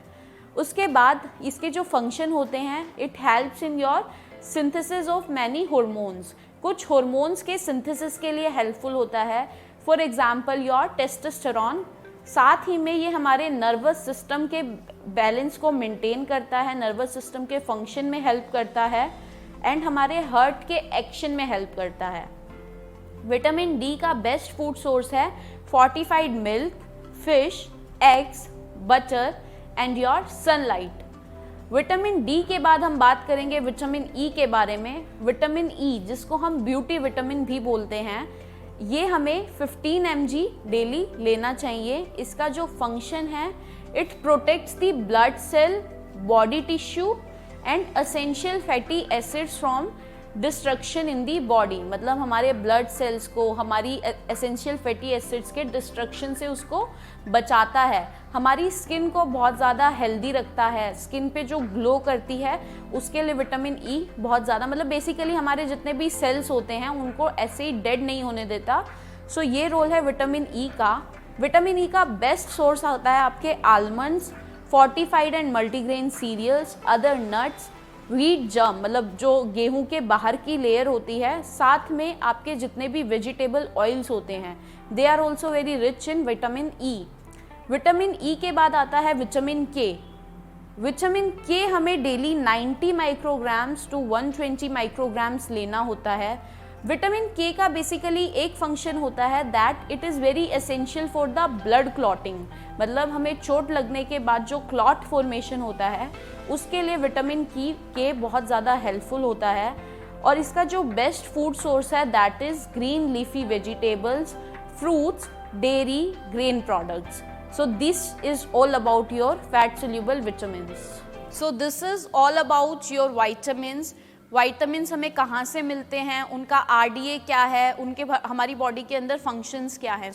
उसके बाद इसके जो फंक्शन होते हैं it helps in your synthesis of many hormones. कुछ हॉर्मोन्स के सिंथेसिस के लिए हेल्पफुल होता है. फॉर एग्जांपल योर टेस्टोस्टेरोन, साथ ही में ये हमारे नर्वस सिस्टम के बैलेंस को मेंटेन करता है, नर्वस सिस्टम के फंक्शन में हेल्प करता है एंड हमारे हार्ट के एक्शन में हेल्प करता है। विटामिन डी का बेस्ट फूड सोर्स है fortified milk, fish, eggs, butter and your sunlight. Vitamin D के बाद हम बात करेंगे विटामिन ई के बारे में। विटामिन ई, जिसको हम ब्यूटी विटामिन भी बोलते हैं, ये हमें 15 mg डेली लेना चाहिए। इसका जो फंक्शन है, it protects the blood cell, body tissue and essential fatty acids from destruction in the body. मतलब हमारे ब्लड सेल्स को हमारी एसेंशियल फैटी एसिड्स के डिस्ट्रक्शन से उसको बचाता है। हमारी स्किन को बहुत ज़्यादा हेल्दी रखता है, स्किन पे जो ग्लो करती है उसके लिए विटामिन ई बहुत ज़्यादा, मतलब बेसिकली हमारे जितने भी सेल्स होते हैं उनको ऐसे ही डेड नहीं होने देता। सो ये रोल है विटामिन ई का। विटामिन ई का बेस्ट सोर्स होता है आपके almonds, fortified and multigrain cereals, other nuts, wheat germ, मतलब जो गेहूं के बाहर की लेयर होती है, साथ में आपके जितने भी वेजिटेबल ऑयल्स होते हैं, they are also very rich in vitamin E. Vitamin E के बाद आता है विटामिन के। विटामिन के हमें डेली 90 माइक्रोग्राम्स टू 120 माइक्रोग्राम्स लेना होता है। विटामिन के का बेसिकली एक फंक्शन होता है that it is very essential for the blood clotting, मतलब हमें चोट लगने के बाद जो क्लॉट फॉर्मेशन होता है उसके लिए विटामिन के बहुत ज़्यादा हेल्पफुल होता है। और इसका जो बेस्ट फूड सोर्स है that is green leafy vegetables, fruits, dairy, grain products. So this is all about your fat soluble vitamins. So this is all about your vitamins. Vitamins हमें कहाँ से मिलते हैं, उनका RDA क्या है, उनके हमारी बॉडी के अंदर फंक्शंस क्या हैं।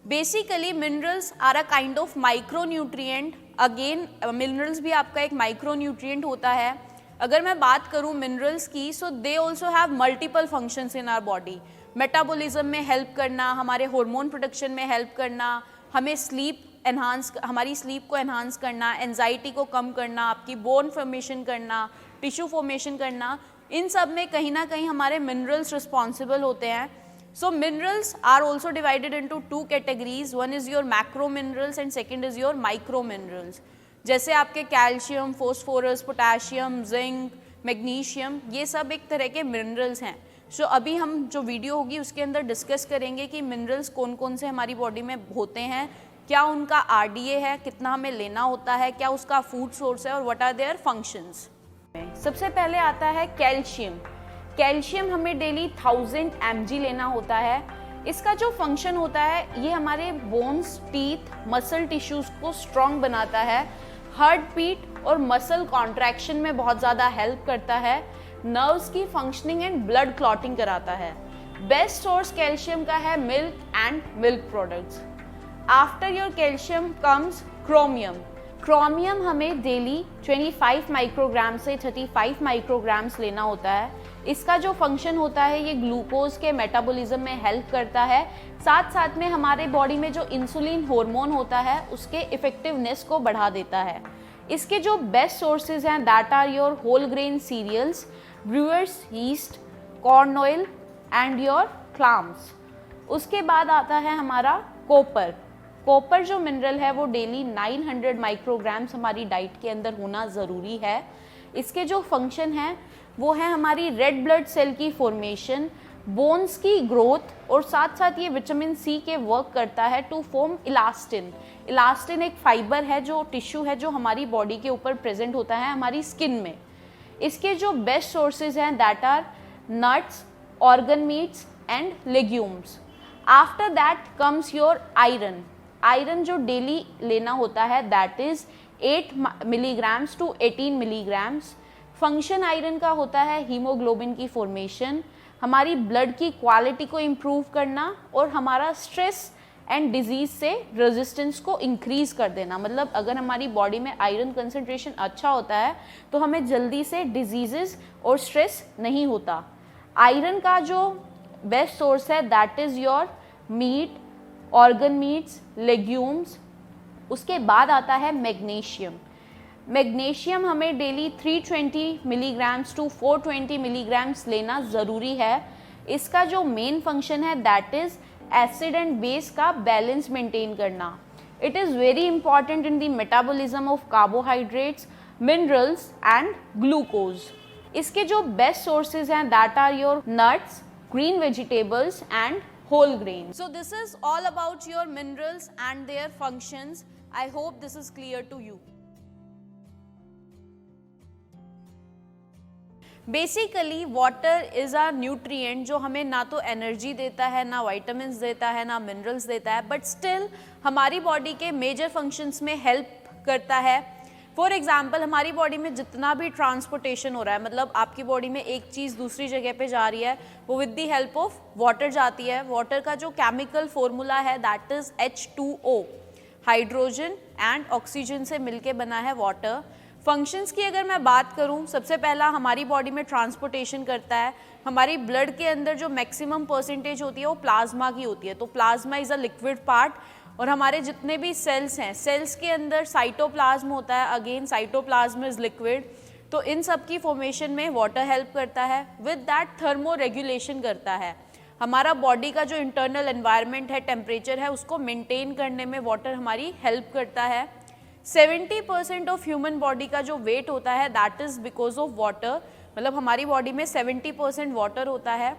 Basically minerals are a kind of micronutrient. Again minerals भी आपका एक माइक्रोन्यूट्रिएंट होता है। अगर मैं बात करूँ मिनरल्स की, so they also have multiple functions in our body. Metabolism में हेल्प करना, हमारे हार्मोन प्रोडक्शन में हेल्प करना, हमें हमारी स्लीप को एनहांस करना, एंजाइटी को कम करना, आपकी बोन फॉर्मेशन करना, टिश्यू फॉर्मेशन करना, इन सब में कहीं ना कहीं हमारे मिनरल्स रिस्पॉन्सिबल होते हैं। So minerals are also divided into 2 categories. One is your macro minerals and second is your micro minerals. जैसे आपके calcium, phosphorus, potassium, zinc, magnesium, ये सब एक तरह के मिनरल्स हैं। सो अभी हम जो वीडियो होगी उसके अंदर डिस्कस करेंगे कि मिनरल्स कौन कौन से हमारी बॉडी में होते हैं, क्या उनका RDA है, कितना हमें लेना होता है, क्या उसका फूड सोर्स है और व्हाट आर देयर फंक्शंस। सबसे पहले आता है कैल्शियम। कैल्शियम हमें डेली 1000 mg लेना होता है। इसका जो फंक्शन होता है, ये हमारे बोन्स, टीथ, मसल टिश्यूज को स्ट्रॉन्ग बनाता है, हार्ट बीट और मसल कॉन्ट्रैक्शन में बहुत ज़्यादा हेल्प करता है, नर्व्स की फंक्शनिंग एंड ब्लड क्लॉटिंग कराता है। बेस्ट सोर्स कैल्शियम का है milk and milk products. After your calcium comes chromium. Chromium हमें डेली 25 माइक्रोग्राम से 35 माइक्रोग्राम्स लेना होता है। इसका जो फंक्शन होता है, ये ग्लूकोज के मेटाबॉलिज्म में हेल्प करता है, साथ साथ में हमारे बॉडी में जो इंसुलिन हार्मोन होता है उसके इफेक्टिवनेस को बढ़ा देता है। इसके जो बेस्ट सोर्सेज हैं that are your whole grain cereals, brewers yeast, corn oil and your clams. उसके बाद आता है हमारा कॉपर। कॉपर जो मिनरल है वो डेली 900 माइक्रोग्राम्स हमारी डाइट के अंदर होना ज़रूरी है। इसके जो फंक्शन हैं वो है हमारी रेड ब्लड सेल की फॉर्मेशन, बोन्स की ग्रोथ और साथ साथ ये विटामिन सी के वर्क करता है टू फॉर्म इलास्टिन। इलास्टिन एक फाइबर है, जो टिश्यू है जो हमारी बॉडी के ऊपर प्रेजेंट होता है हमारी स्किन में। इसके जो बेस्ट सोर्सेज हैं that are nuts, organ meats and legumes. After that comes your iron. Iron जो डेली लेना होता है that is 8 milligrams to 18 milligrams. Function iron का होता है हीमोग्लोबिन की फॉर्मेशन, हमारी ब्लड की क्वालिटी को इम्प्रूव करना और हमारा स्ट्रेस एंड डिजीज से रेजिस्टेंस को इंक्रीज कर देना। मतलब अगर हमारी बॉडी में आयरन कंसंट्रेशन अच्छा होता है तो हमें जल्दी से डिजीजेस और स्ट्रेस नहीं होता। आयरन का जो बेस्ट सोर्स है that is your meat, organ meats, legumes. उसके बाद आता है मैग्नीशियम। मैग्नीशियम हमें डेली 320 मिलीग्राम्स टू 420 मिलीग्राम्स लेना ज़रूरी है। इसका जो मेन फंक्शन है that is acid and base का बैलेंस मेंटेन करना. It is very important in the metabolism of carbohydrates, minerals and glucose. इसके जो बेस्ट सोर्सेज हैं that are your nuts, green vegetables and whole grains. So this is all about your minerals and their functions. I hope this is clear to you. Basically water is a nutrient जो हमें ना तो energy देता है, ना vitamins देता है, ना minerals देता है, but still हमारी बॉडी के मेजर फंक्शंस में हेल्प करता है. फॉर एग्जाम्पल हमारी बॉडी में जितना भी ट्रांसपोर्टेशन हो रहा है, मतलब आपकी बॉडी में एक चीज़ दूसरी जगह पे जा रही है, वो with the help of water जाती है. वाटर का जो केमिकल फॉर्मूला है that is H2O, hydrogen and oxygen से मिलके बना है वाटर. फंक्शंस की अगर मैं बात करूं, सबसे पहला हमारी बॉडी में ट्रांसपोर्टेशन करता है. हमारी ब्लड के अंदर जो मैक्सिमम परसेंटेज होती है वो प्लाज्मा की होती है, तो plasma is a liquid part. और हमारे जितने भी सेल्स हैं, सेल्स के अंदर साइटोप्लाज्म होता है, अगेन साइटोप्लाज्म इज लिक्विड. तो इन सब की फॉर्मेशन में वाटर हेल्प करता है. विद दैट थर्मो रेगुलेशन करता है. हमारा बॉडी का जो इंटरनल एनवायरनमेंट है, टेम्परेचर है, उसको मेंटेन करने में वाटर हमारी हेल्प करता है. 70% ऑफ ह्यूमन बॉडी का जो वेट होता है that is because of water. मतलब हमारी बॉडी में 70% वाटर होता है.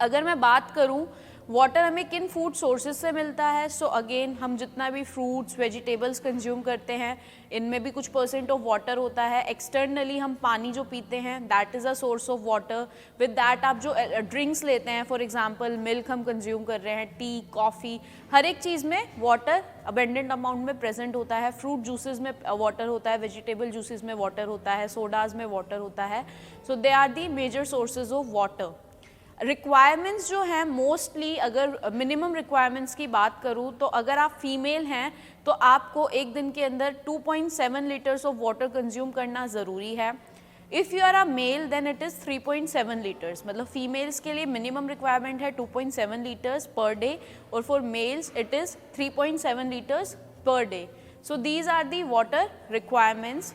अगर मैं बात करूँ वाटर हमें किन फूड सोर्सेज से मिलता है, सो अगेन हम जितना भी फ्रूट्स वेजिटेबल्स कंज्यूम करते हैं इनमें भी कुछ परसेंट ऑफ वाटर होता है. एक्सटर्नली हम पानी जो पीते हैं that is a source of water. With that आप जो ड्रिंक्स लेते हैं, फॉर एग्जांपल मिल्क हम कंज्यूम कर रहे हैं, टी, कॉफ़ी, हर एक चीज़ में वाटर अबेंडेंट अमाउंट में प्रेजेंट होता है. फ्रूट जूसेस में वाटर होता है, वेजिटेबल जूसेस में वाटर होता है, सोडाज में वाटर होता है. So they are the major sources of water. Requirements जो हैं मोस्टली, अगर मिनिमम रिक्वायरमेंट्स की बात करूं तो अगर आप फीमेल हैं तो आपको एक दिन के अंदर 2.7 लीटर्स ऑफ वाटर कंज्यूम करना ज़रूरी है. If you are a male then it is 3.7 litres. मतलब फीमेल्स के लिए मिनिमम रिक्वायरमेंट है 2.7 लीटर्स पर डे और for males it is 3.7 litres per day. So these are the water requirements.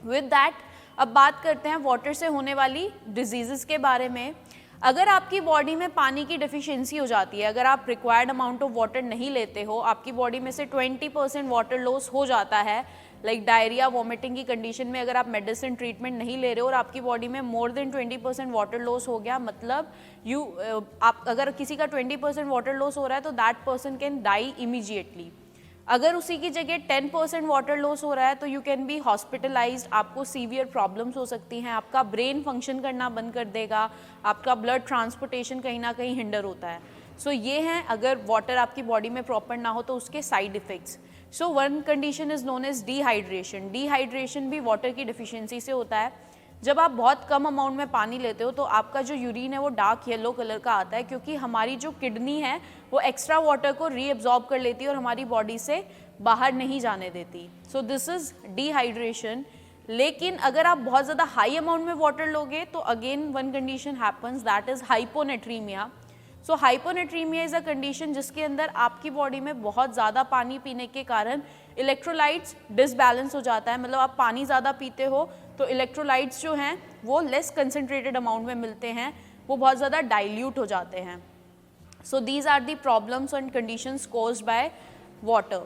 With that अब बात करते हैं वाटर से होने वाली डिजीज़ के बारे में. अगर आपकी बॉडी में पानी की डिफिशियंसी हो जाती है, अगर आप रिक्वायर्ड अमाउंट ऑफ वाटर नहीं लेते हो, आपकी बॉडी में से 20% वाटर लॉस हो जाता है, लाइक डायरिया, वॉमिटिंग की कंडीशन में अगर आप मेडिसिन ट्रीटमेंट नहीं ले रहे हो और आपकी बॉडी में मोर देन 20% वाटर लॉस हो गया, मतलब आप अगर किसी का 20% वाटर लॉस हो रहा है तो that person can die immediately. अगर उसी की जगह 10% वाटर लॉस हो रहा है तो यू कैन बी हॉस्पिटलाइज्ड. आपको सीवियर प्रॉब्लम्स हो सकती हैं, आपका ब्रेन फंक्शन करना बंद कर देगा, आपका ब्लड ट्रांसपोर्टेशन कहीं ना कहीं हिंडर होता है. सो ये हैं अगर वाटर आपकी बॉडी में प्रॉपर ना हो तो उसके side effects. So one condition is known as dehydration. Dehydration भी वाटर की डिफिशियंसी से होता है. जब आप बहुत कम अमाउंट में पानी लेते हो तो आपका जो यूरिन है वो डार्क येलो कलर का आता है, क्योंकि हमारी जो किडनी है वो एक्स्ट्रा वाटर को रीअब्जॉर्ब कर लेती है और हमारी बॉडी से बाहर नहीं जाने देती. So this is dehydration. लेकिन अगर आप बहुत ज़्यादा हाई अमाउंट में वाटर लोगे तो again one condition happens that is hyponatraemia. So hyponatraemia is a condition जिसके अंदर आपकी बॉडी में बहुत ज़्यादा पानी पीने के कारण इलेक्ट्रोलाइट्स डिसबैलेंस हो जाता है. मतलब आप पानी ज़्यादा पीते हो तो इलेक्ट्रोलाइट्स जो हैं वो लेस कंसनट्रेटेड अमाउंट में मिलते हैं, वो बहुत ज़्यादा डाइल्यूट हो जाते हैं. So these are the problems and conditions caused by water.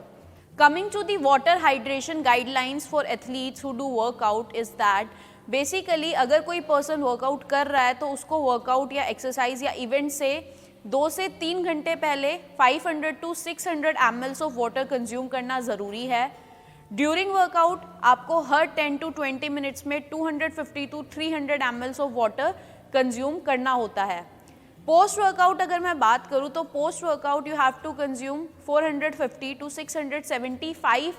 Coming to the water hydration guidelines for athletes who do workout is that basically अगर कोई पर्सन वर्कआउट कर रहा है तो उसको वर्कआउट या एक्सरसाइज या इवेंट से 2 से 3 घंटे पहले 500 to 600 ml of water consume करना ज़रूरी है. ड्यूरिंग वर्कआउट आपको हर 10 to 20 मिनट्स में 250 to 300 ml of water consume करना होता है. पोस्ट वर्कआउट अगर मैं बात करूँ तो post workout you have to consume 450 to 675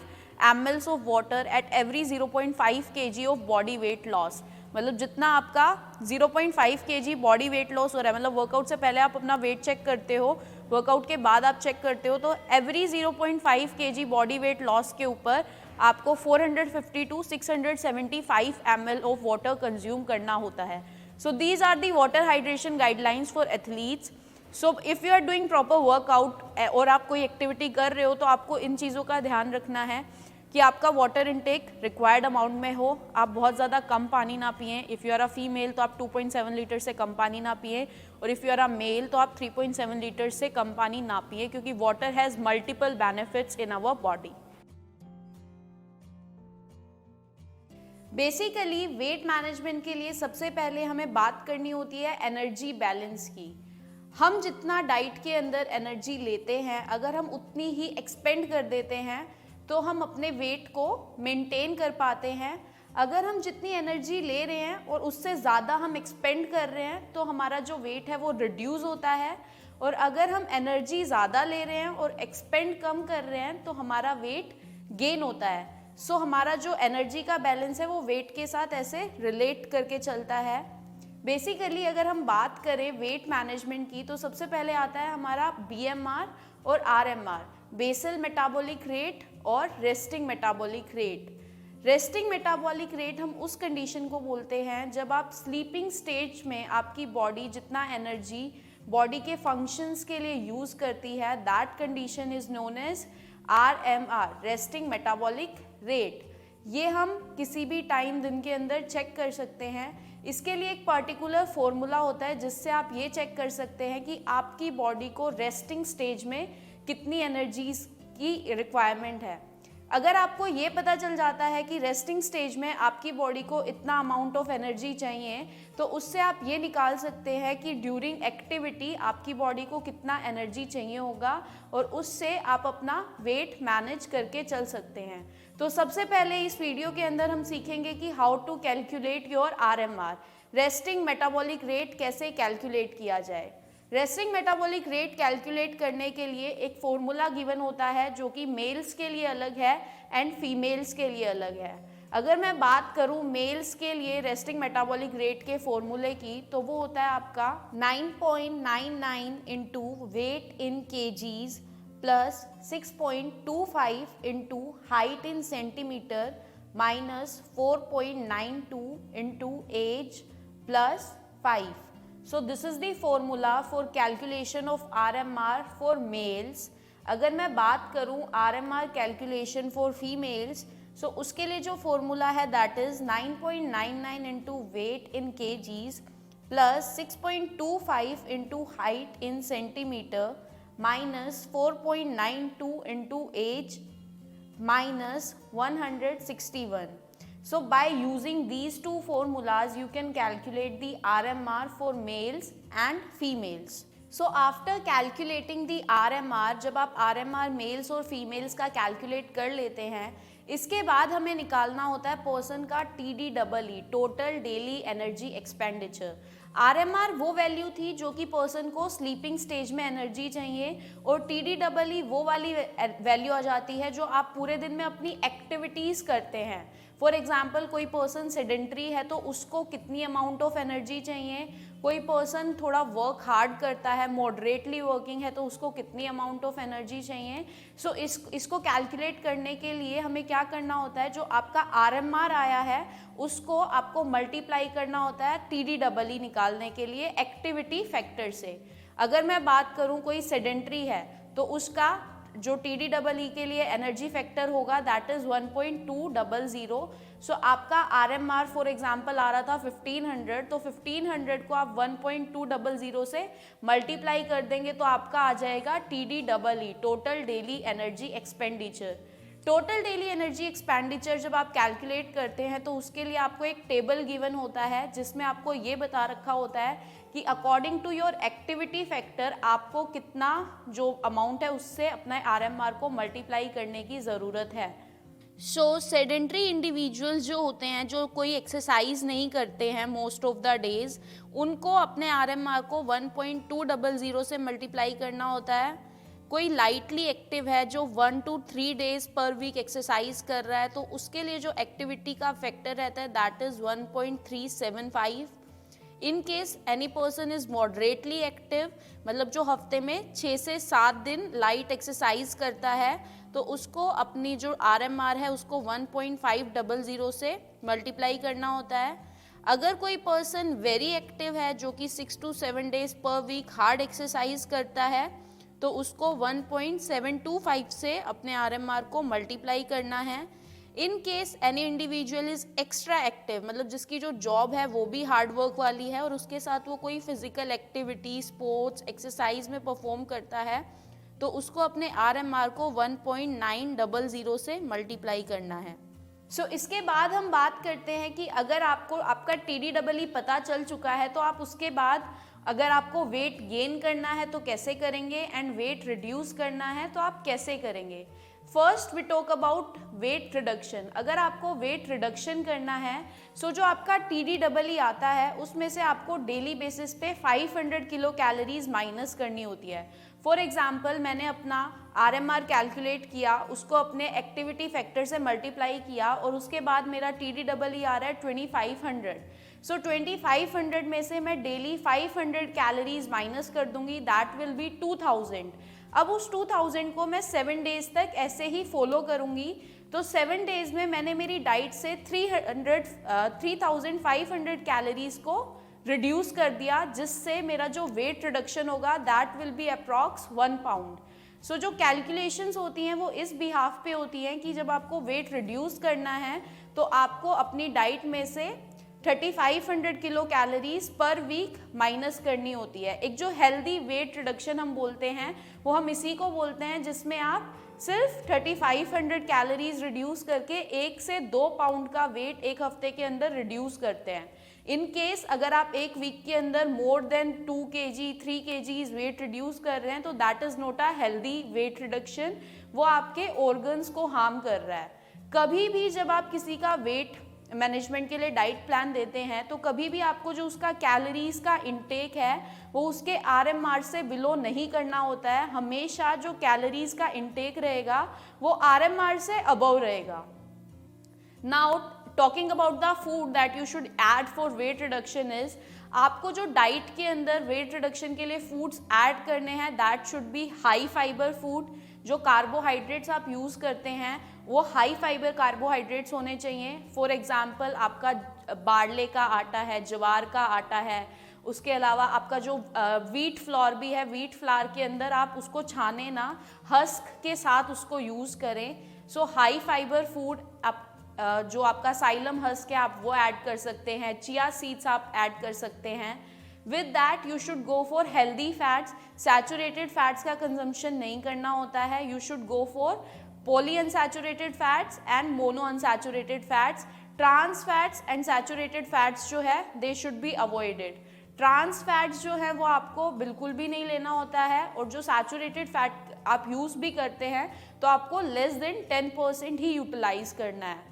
ml of water at every 0.5 kg of body weight loss. मतलब जितना आपका 0.5 kg बॉडी वेट लॉस हो रहा है, मतलब वर्कआउट से पहले आप अपना वेट चेक करते हो, वर्कआउट के बाद आप चेक करते हो, तो every 0.5 kg body weight loss के ऊपर आपको 450 to 675 ml of water consume करना होता है. So these are the water hydration guidelines for athletes. So if you are doing proper workout और आप कोई एक्टिविटी कर रहे हो तो आपको इन चीज़ों का ध्यान रखना है. कि आपका वाटर इनटेक रिक्वायर्ड अमाउंट में हो, आप बहुत ज़्यादा कम पानी ना पिएं। If you are a female तो आप 2.7 लीटर से कम पानी ना पिएं, और if you are a male तो आप 3.7 लीटर से कम पानी ना पिएं, क्योंकि water has multiple benefits in our body. Basically weight management के लिए सबसे पहले हमें बात करनी होती है एनर्जी बैलेंस की। हम जितना डाइट के अंदर एनर्जी लेते हैं, अगर हम उतनी ही एक्सपेंड कर देते हैं तो हम अपने वेट को मेंटेन कर पाते हैं। अगर हम जितनी एनर्जी ले रहे हैं और उससे ज़्यादा हम एक्सपेंड कर रहे हैं तो हमारा जो वेट है वो रिड्यूस होता है, और अगर हम एनर्जी ज़्यादा ले रहे हैं और एक्सपेंड कम कर रहे हैं तो हमारा वेट गेन होता है। सो हमारा जो एनर्जी का बैलेंस है वो वेट के साथ ऐसे रिलेट करके चलता है। बेसिकली अगर हम बात करें वेट मैनेजमेंट की तो सबसे पहले आता है हमारा BMR और RMR, बेसल मेटाबॉलिक रेट और resting metabolic rate. Resting metabolic rate हम उस कंडीशन को बोलते हैं जब आप स्लीपिंग स्टेज में आपकी बॉडी जितना एनर्जी बॉडी के फंक्शंस के लिए यूज़ करती है, that condition is known as RMR, resting metabolic rate. ये हम किसी भी टाइम दिन के अंदर चेक कर सकते हैं। इसके लिए एक पर्टिकुलर फॉर्मूला होता है जिससे आप ये चेक कर सकते हैं कि आपकी बॉडी को रेस्टिंग स्टेज में कितनी एनर्जीज की रिक्वायरमेंट है। अगर आपको ये पता चल जाता है कि रेस्टिंग स्टेज में आपकी बॉडी को इतना अमाउंट ऑफ एनर्जी चाहिए, तो उससे आप ये निकाल सकते हैं कि ड्यूरिंग एक्टिविटी आपकी बॉडी को कितना एनर्जी चाहिए होगा, और उससे आप अपना वेट मैनेज करके चल सकते हैं। तो सबसे पहले इस वीडियो के अंदर हम सीखेंगे कि how to calculate your RMR, resting metabolic rate कैसे कैलकुलेट किया जाए। रेस्टिंग मेटाबॉलिक रेट कैलकुलेट करने के लिए एक फॉर्मूला गिवन होता है जो कि मेल्स के लिए अलग है एंड फीमेल्स के लिए अलग है। अगर मैं बात करूं मेल्स के लिए रेस्टिंग मेटाबॉलिक रेट के फॉर्मूले की, तो वो होता है आपका 9.99 into weight in kgs plus 6.25 into height in centimetre minus 4.92 into age plus 5। So this is the formula for calculation of RMR for males. अगर मैं बात करूं RMR calculation for females, so उसके लिए जो formula है that is 9.99 into weight in kgs plus 6.25 into height in centimeter minus 4.92 into age minus 161. So by using these two formulas you can calculate the RMR for males and females. So after calculating the RMR, जब आप RMR mails और females का calculate कर लेते हैं, इसके बाद हमें निकालना होता है पर्सन का TDEE, total daily energy expenditure. RMR वो वैल्यू थी जो कि पर्सन को स्लीपिंग स्टेज में एनर्जी चाहिए, और TDEE वो वाली वैल्यू आ जाती है जो आप पूरे दिन में अपनी एक्टिविटीज़ करते हैं। फॉर एग्जाम्पल कोई पर्सन सेडेंट्री है तो उसको कितनी अमाउंट ऑफ एनर्जी चाहिए, कोई पर्सन थोड़ा वर्क हार्ड करता है, मॉडरेटली वर्किंग है तो उसको कितनी अमाउंट ऑफ एनर्जी चाहिए। सो इसको कैलकुलेट करने के लिए हमें क्या करना होता है, जो आपका RMR आया है उसको आपको मल्टीप्लाई करना होता है TDEE निकालने के लिए एक्टिविटी फैक्टर से। अगर मैं बात करूं कोई सेडेंट्री है तो उसका जो TDEE के लिए एनर्जी फैक्टर होगा दैट इज 1.200। सो आपका RMR फॉर एग्जांपल आ रहा था 1500, तो 1500 को आप 1.200 से मल्टीप्लाई कर देंगे तो आपका आ जाएगा TDEE, total daily energy expenditure. Total daily energy expenditure जब आप कैलकुलेट करते हैं तो उसके लिए आपको एक टेबल गिवन होता है जिसमें आपको ये बता रखा होता है कि according to your activity factor आपको कितना जो अमाउंट है उससे अपने RMR को मल्टीप्लाई करने की ज़रूरत है। सो सेडेंट्री इंडिविजुअल्स जो होते हैं, जो कोई एक्सरसाइज नहीं करते हैं मोस्ट ऑफ द डेज, उनको अपने RMR को 1.200 से मल्टीप्लाई करना होता है। कोई लाइटली एक्टिव है जो 1 to 3 days per week exercise कर रहा है तो उसके लिए जो एक्टिविटी का फैक्टर रहता है that is 1.375। In case any person is moderately active, मतलब जो हफ्ते में 6 से 7 दिन लाइट एक्सरसाइज करता है, तो उसको अपनी जो RMR है उसको 1.500 से मल्टीप्लाई करना होता है। अगर कोई पर्सन वेरी एक्टिव है जो कि 6 to 7 days per week hard exercise करता है तो उसको 1.725 से अपने RMR को मल्टीप्लाई करना है। In case any individual is extra active, मतलब जिसकी जो जॉब है वो भी हार्ड वर्क वाली है और उसके साथ वो कोई फिजिकल एक्टिविटी, स्पोर्ट्स, एक्सरसाइज में परफॉर्म करता है, तो उसको अपने RMR को 1.900 से मल्टीप्लाई करना है। सो इसके बाद हम बात करते हैं कि अगर आपको आपका TDEE पता चल चुका है तो आप उसके बाद अगर आपको वेट गेन करना है तो कैसे करेंगे एंड वेट रिड्यूस करना है तो आप कैसे करेंगे। First we talk about weight reduction. अगर आपको वेट रिडक्शन करना है सो जो आपका TDEE आता है उसमें से आपको डेली बेसिस पे 500 किलो कैलोरीज माइनस करनी होती है। फॉर एग्जाम्पल मैंने अपना RMR कैलकुलेट किया, उसको अपने एक्टिविटी फैक्टर से मल्टीप्लाई किया और उसके बाद मेरा TDEE आ रहा है 2500। सो 2500 में से मैं डेली 500 कैलोरीज माइनस कर दूंगी, दैट विल बी 2000। अब उस 2000 को मैं 7 डेज तक ऐसे ही फॉलो करूंगी, तो 7 डेज में मैंने मेरी डाइट से 3500 कैलोरीज को रिड्यूस कर दिया, जिससे मेरा जो वेट रिडक्शन होगा that will be approx 1 pound. So जो कैलकुलेशंस होती हैं वो इस बिहाफ पे होती हैं कि जब आपको वेट रिड्यूस करना है तो आपको अपनी डाइट में से 3500 kilo calories per week minus करनी होती है। एक जो हेल्दी वेट रिडक्शन हम बोलते हैं वो हम इसी को बोलते हैं जिसमें आप सिर्फ 3500 कैलोरीज रिड्यूस करके 1 से 2 पाउंड का वेट एक हफ्ते के अंदर रिड्यूस करते हैं। इन केस अगर आप एक वीक के अंदर more than 2 kg 3 kg weight reduce कर रहे हैं तो that is not a healthy weight reduction, वो आपके ऑर्गन्स को हार्म कर रहा है। कभी भी जब आप किसी का वेट मैनेजमेंट के लिए डाइट प्लान देते हैं तो कभी भी आपको जो उसका कैलोरीज का इंटेक है वो उसके RMR से बिलो नहीं करना होता है। हमेशा जो कैलोरीज का इंटेक रहेगा वो RMR से अबव रहेगा। Now talking about the food that you should add for weight reduction is, आपको जो डाइट के अंदर वेट रिडक्शन के लिए फूड्स ऐड करने हैं that should B high fibre food. जो कार्बोहाइड्रेट्स आप यूज़ करते हैं वो हाई फाइबर कार्बोहाइड्रेट्स होने चाहिए। फॉर एग्जांपल आपका बारले का आटा है, ज्वार का आटा है, उसके अलावा आपका जो व्हीट फ्लोर भी है, व्हीट फ्लावर के अंदर आप उसको छाने ना, हस्क के साथ उसको यूज़ करें। सो हाई फाइबर फूड आप जो आपका साइलम हस्क है आप वो ऐड कर सकते हैं, चिया सीड्स आप ऐड कर सकते हैं। With that you should go for healthy fats. Saturated fats का कंजम्पशन नहीं करना होता है, you should go for polyunsaturated fats and monounsaturated fats. Trans fats and saturated fats जो है they should be avoided. Trans fats जो है वो आपको बिल्कुल भी नहीं लेना होता है, और जो सैचुरेटेड फैट आप यूज़ भी करते हैं तो आपको लेस देन 10% ही यूटिलाइज करना है।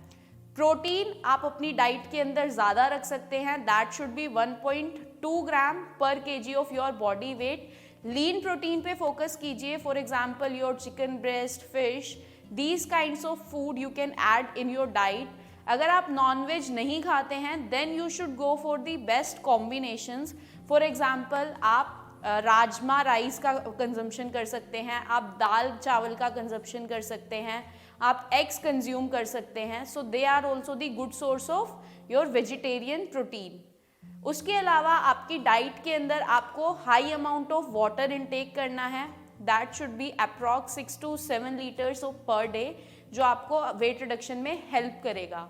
प्रोटीन आप अपनी डाइट के अंदर ज़्यादा रख सकते हैं, that should B 1.2 gram per kg of your body weight. Lean protein पे फोकस कीजिए, for example your chicken breast, fish, these kinds of food you can add in your diet. अगर आप नॉन वेज नहीं खाते हैं then you should go for the best combinations. For example आप rajma rice का consumption कर सकते हैं, आप दाल चावल का कंजम्पशन कर सकते हैं, आप एग्स कंज्यूम कर सकते हैं। So they are also the good source of your vegetarian protein. उसके अलावा आपकी डाइट के अंदर आपको high amount of water intake करना है, that should be approx 6 to 7 litres of per day, जो आपको वेट रिडक्शन में हेल्प करेगा।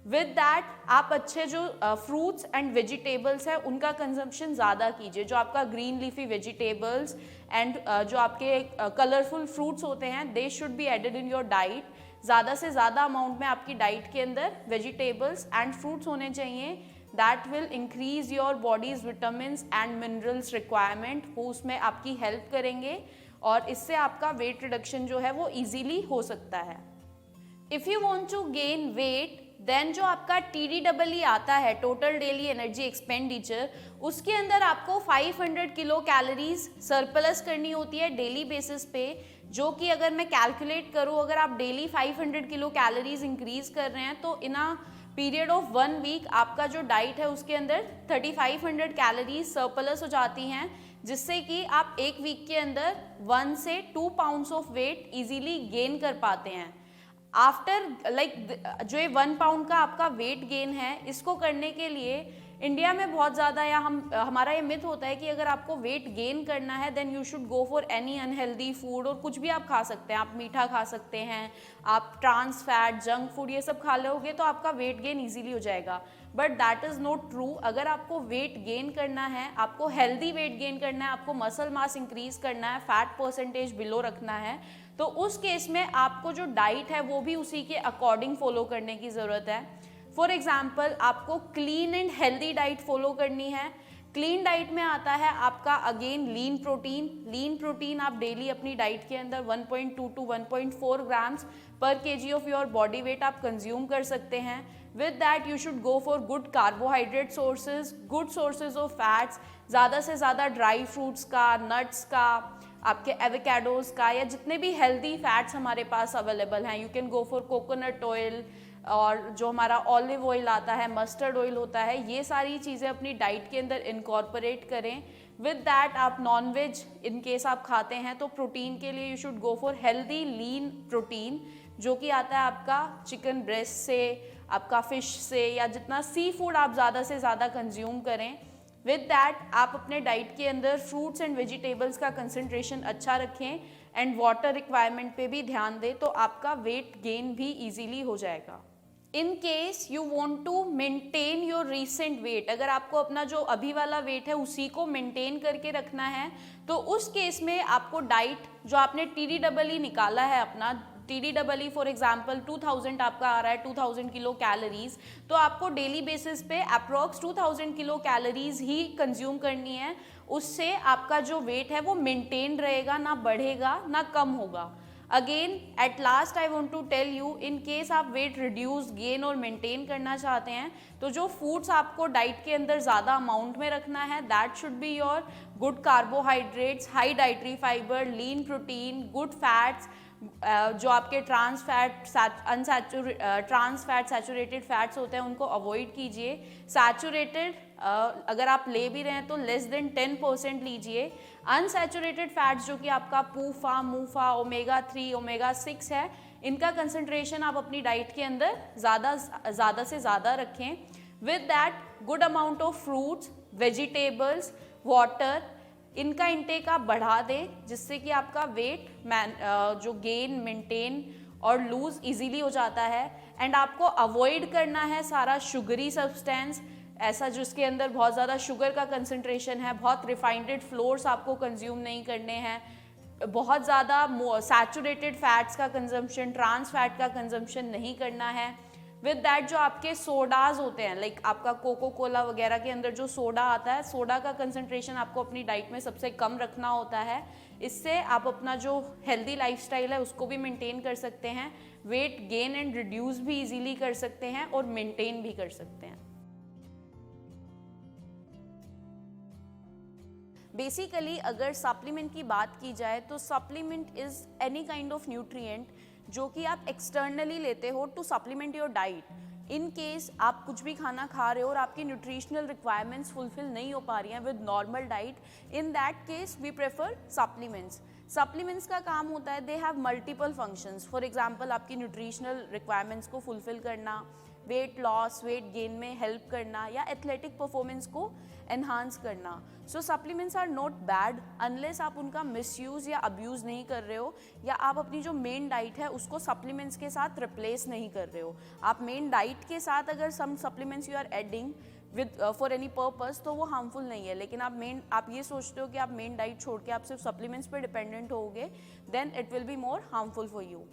विद दैट आप अच्छे जो फ्रूट्स एंड वेजिटेबल्स है उनका कंजम्पशन ज़्यादा कीजिए। जो आपका ग्रीन लीफी वेजिटेबल्स एंड जो आपके कलरफुल फ्रूट्स होते हैं they should be added in your diet. ज़्यादा से ज़्यादा अमाउंट में आपकी डाइट के अंदर वेजिटेबल्स एंड फ्रूट्स होने चाहिए, that will increase your bodies vitamins and minerals requirement, वो उसमें आपकी हेल्प करेंगे और इससे आपका वेट रिडक्शन जो है वो ईजीली हो सकता है। If you want to gain weight then जो आपका TDEE आता है, टोटल डेली एनर्जी एक्सपेंडिचर, उसके अंदर आपको 500 किलो कैलोरीज सरप्लस करनी होती है डेली बेसिस पे, जो कि अगर मैं कैलकुलेट करूँ, अगर आप डेली 500 किलो कैलोरीज इंक्रीज कर रहे हैं तो इन अ पीरियड ऑफ 1 वीक आपका जो डाइट है उसके अंदर 3500 कैलोरीज सरप्लस हो जाती हैं, जिससे कि आप एक वीक के अंदर 1 से 2 pounds of weight easily gain कर पाते हैं। आफ्टर जो ये 1 पाउंड का आपका वेट गेन है, इसको करने के लिए इंडिया में बहुत ज़्यादा या हमारा ये मिथ होता है कि अगर आपको वेट गेन करना है then you should go for any unhealthy food, और कुछ भी आप खा सकते हैं, आप मीठा खा सकते हैं, आप ट्रांस फैट, जंक फूड ये सब खा लोगे तो आपका वेट गेन इजीली हो जाएगा। But that is not true. अगर आपको वेट गेन करना है, आपको हेल्दी वेट गेन करना है, आपको मसल मास इंक्रीज करना है, फैट परसेंटेज बिलो रखना है, तो उस केस में आपको जो डाइट है वो भी उसी के अकॉर्डिंग फॉलो करने की ज़रूरत है। फॉर एग्जाम्पल आपको clean and healthy diet follow करनी है। क्लीन डाइट में आता है आपका again lean protein. Lean protein आप डेली अपनी डाइट के अंदर 1.2 to 1.4 ग्राम्स पर KG of your body wait आप कंज्यूम कर सकते हैं। With that you should go for good carbohydrate sources, good sources of fats, ज़्यादा से ज़्यादा ड्राई फ्रूट्स का, नट्स का, आपके एवोकाडोज का, या जितने भी हेल्दी फैट्स हमारे पास अवेलेबल हैं। You can go for coconut oil, और जो हमारा ऑलिव ऑयल आता है, मस्टर्ड ऑयल होता है, ये सारी चीज़ें अपनी डाइट के अंदर इनकॉर्पोरेट करें। विद दैट आप नॉनवेज इन केस आप खाते हैं तो प्रोटीन के लिए you should go for healthy lean protein, जो कि आता है आपका चिकन ब्रेस्ट से, आपका फिश से, या जितना सी फूड आप ज़्यादा से ज़्यादा कंज्यूम करें। विद दैट आप अपने डाइट के अंदर फ्रूट्स एंड वेजिटेबल्स का कंसंट्रेशन अच्छा रखें एंड वाटर रिक्वायरमेंट पे भी ध्यान दें, तो आपका वेट गेन भी इजीली हो जाएगा। In case you want to maintain your recent weight, अगर आपको अपना जो अभी वाला वेट है उसी को मेंटेन करके रखना है, तो उस केस में आपको डाइट जो आपने TDEE निकाला है अपना, TDEE फॉर एग्जाम्पल 2000 आपका आ रहा है, 2000 किलो कैलोरीज, तो आपको डेली बेसिस पे अप्रोक्स 2000 किलो कैलोरीज ही कंज्यूम करनी है। उससे आपका जो वेट है वो मेंटेन रहेगा, ना बढ़ेगा ना कम होगा। Again at last I want to tell you, in case आप वेट रिड्यूस, गेन और मेंटेन करना चाहते हैं, तो जो फूड्स आपको डाइट के अंदर ज़्यादा अमाउंट में रखना है, that should be your good carbohydrates, high dietary fibre, lean protein, good fats, जो आपके ट्रांस फैट सैचुरेटेड फैट्स होते हैं उनको अवॉइड कीजिए। सैचुरेटेड अगर आप ले भी रहे हैं तो लेस देन 10% लीजिए। अनसैचुरेटेड फैट्स जो कि आपका पूफा, मूफा, ओमेगा 3, ओमेगा 6 है, इनका कंसंट्रेशन आप अपनी डाइट के अंदर ज़्यादा से ज़्यादा रखें। With that good amount of fruits, vegetables, water, इनका इंटेक आप बढ़ा दें, जिससे कि आपका वेट जो गेन, मेंटेन और लूज इजीली हो जाता है। एंड आपको अवॉइड करना है सारा शुगरी सब्सटेंस, ऐसा जिसके अंदर बहुत ज़्यादा शुगर का कंसंट्रेशन है। बहुत रिफाइंडेड फ्लोर्स आपको कंज्यूम नहीं करने हैं, बहुत ज़्यादा सैचुरेटेड फैट्स का कंजम्पशन, ट्रांस फैट का कंजम्पशन नहीं करना है। विद दैट जो आपके सोडाज होते हैं, लाइक आपका कोको कोला वगैरह के अंदर जो सोडा आता है, सोडा का कंसंट्रेशन आपको अपनी डाइट में सबसे कम रखना होता है। इससे आप अपना जो हेल्दी लाइफस्टाइल है उसको भी मेंटेन कर सकते हैं, वेट गेन एंड रिड्यूस भी इजीली कर सकते हैं और मेंटेन भी कर सकते हैं। बेसिकली अगर सप्लीमेंट की बात की जाए तो supplement is any kind of nutrient जो कि आप एक्सटर्नली लेते हो to supplement your diet. In case आप कुछ भी खाना खा रहे हो और आपकी न्यूट्रिशनल रिक्वायरमेंट्स फुलफिल नहीं हो पा रही हैं with normal diet, in that case we prefer supplements. Supplements का काम होता है, they have multiple functions. For example आपकी न्यूट्रिशनल रिक्वायरमेंट्स को फुलफिल करना, वेट लॉस, वेट गेन में हेल्प करना, या एथलेटिक परफॉर्मेंस को एनहांस करना। So supplements are not bad unless आप उनका मिसयूज़ या अब्यूज़ नहीं कर रहे हो, या आप अपनी जो मेन डाइट है उसको सप्लीमेंट्स के साथ रिप्लेस नहीं कर रहे हो। आप मेन डाइट के साथ अगर some supplements you are adding with for any purpose तो वो हार्मफुल नहीं है, लेकिन आप ये सोचते हो कि आप मेन डाइट छोड़ के आप सिर्फ सप्लीमेंट्स पे डिपेंडेंट होगे, then it will be more harmful for you.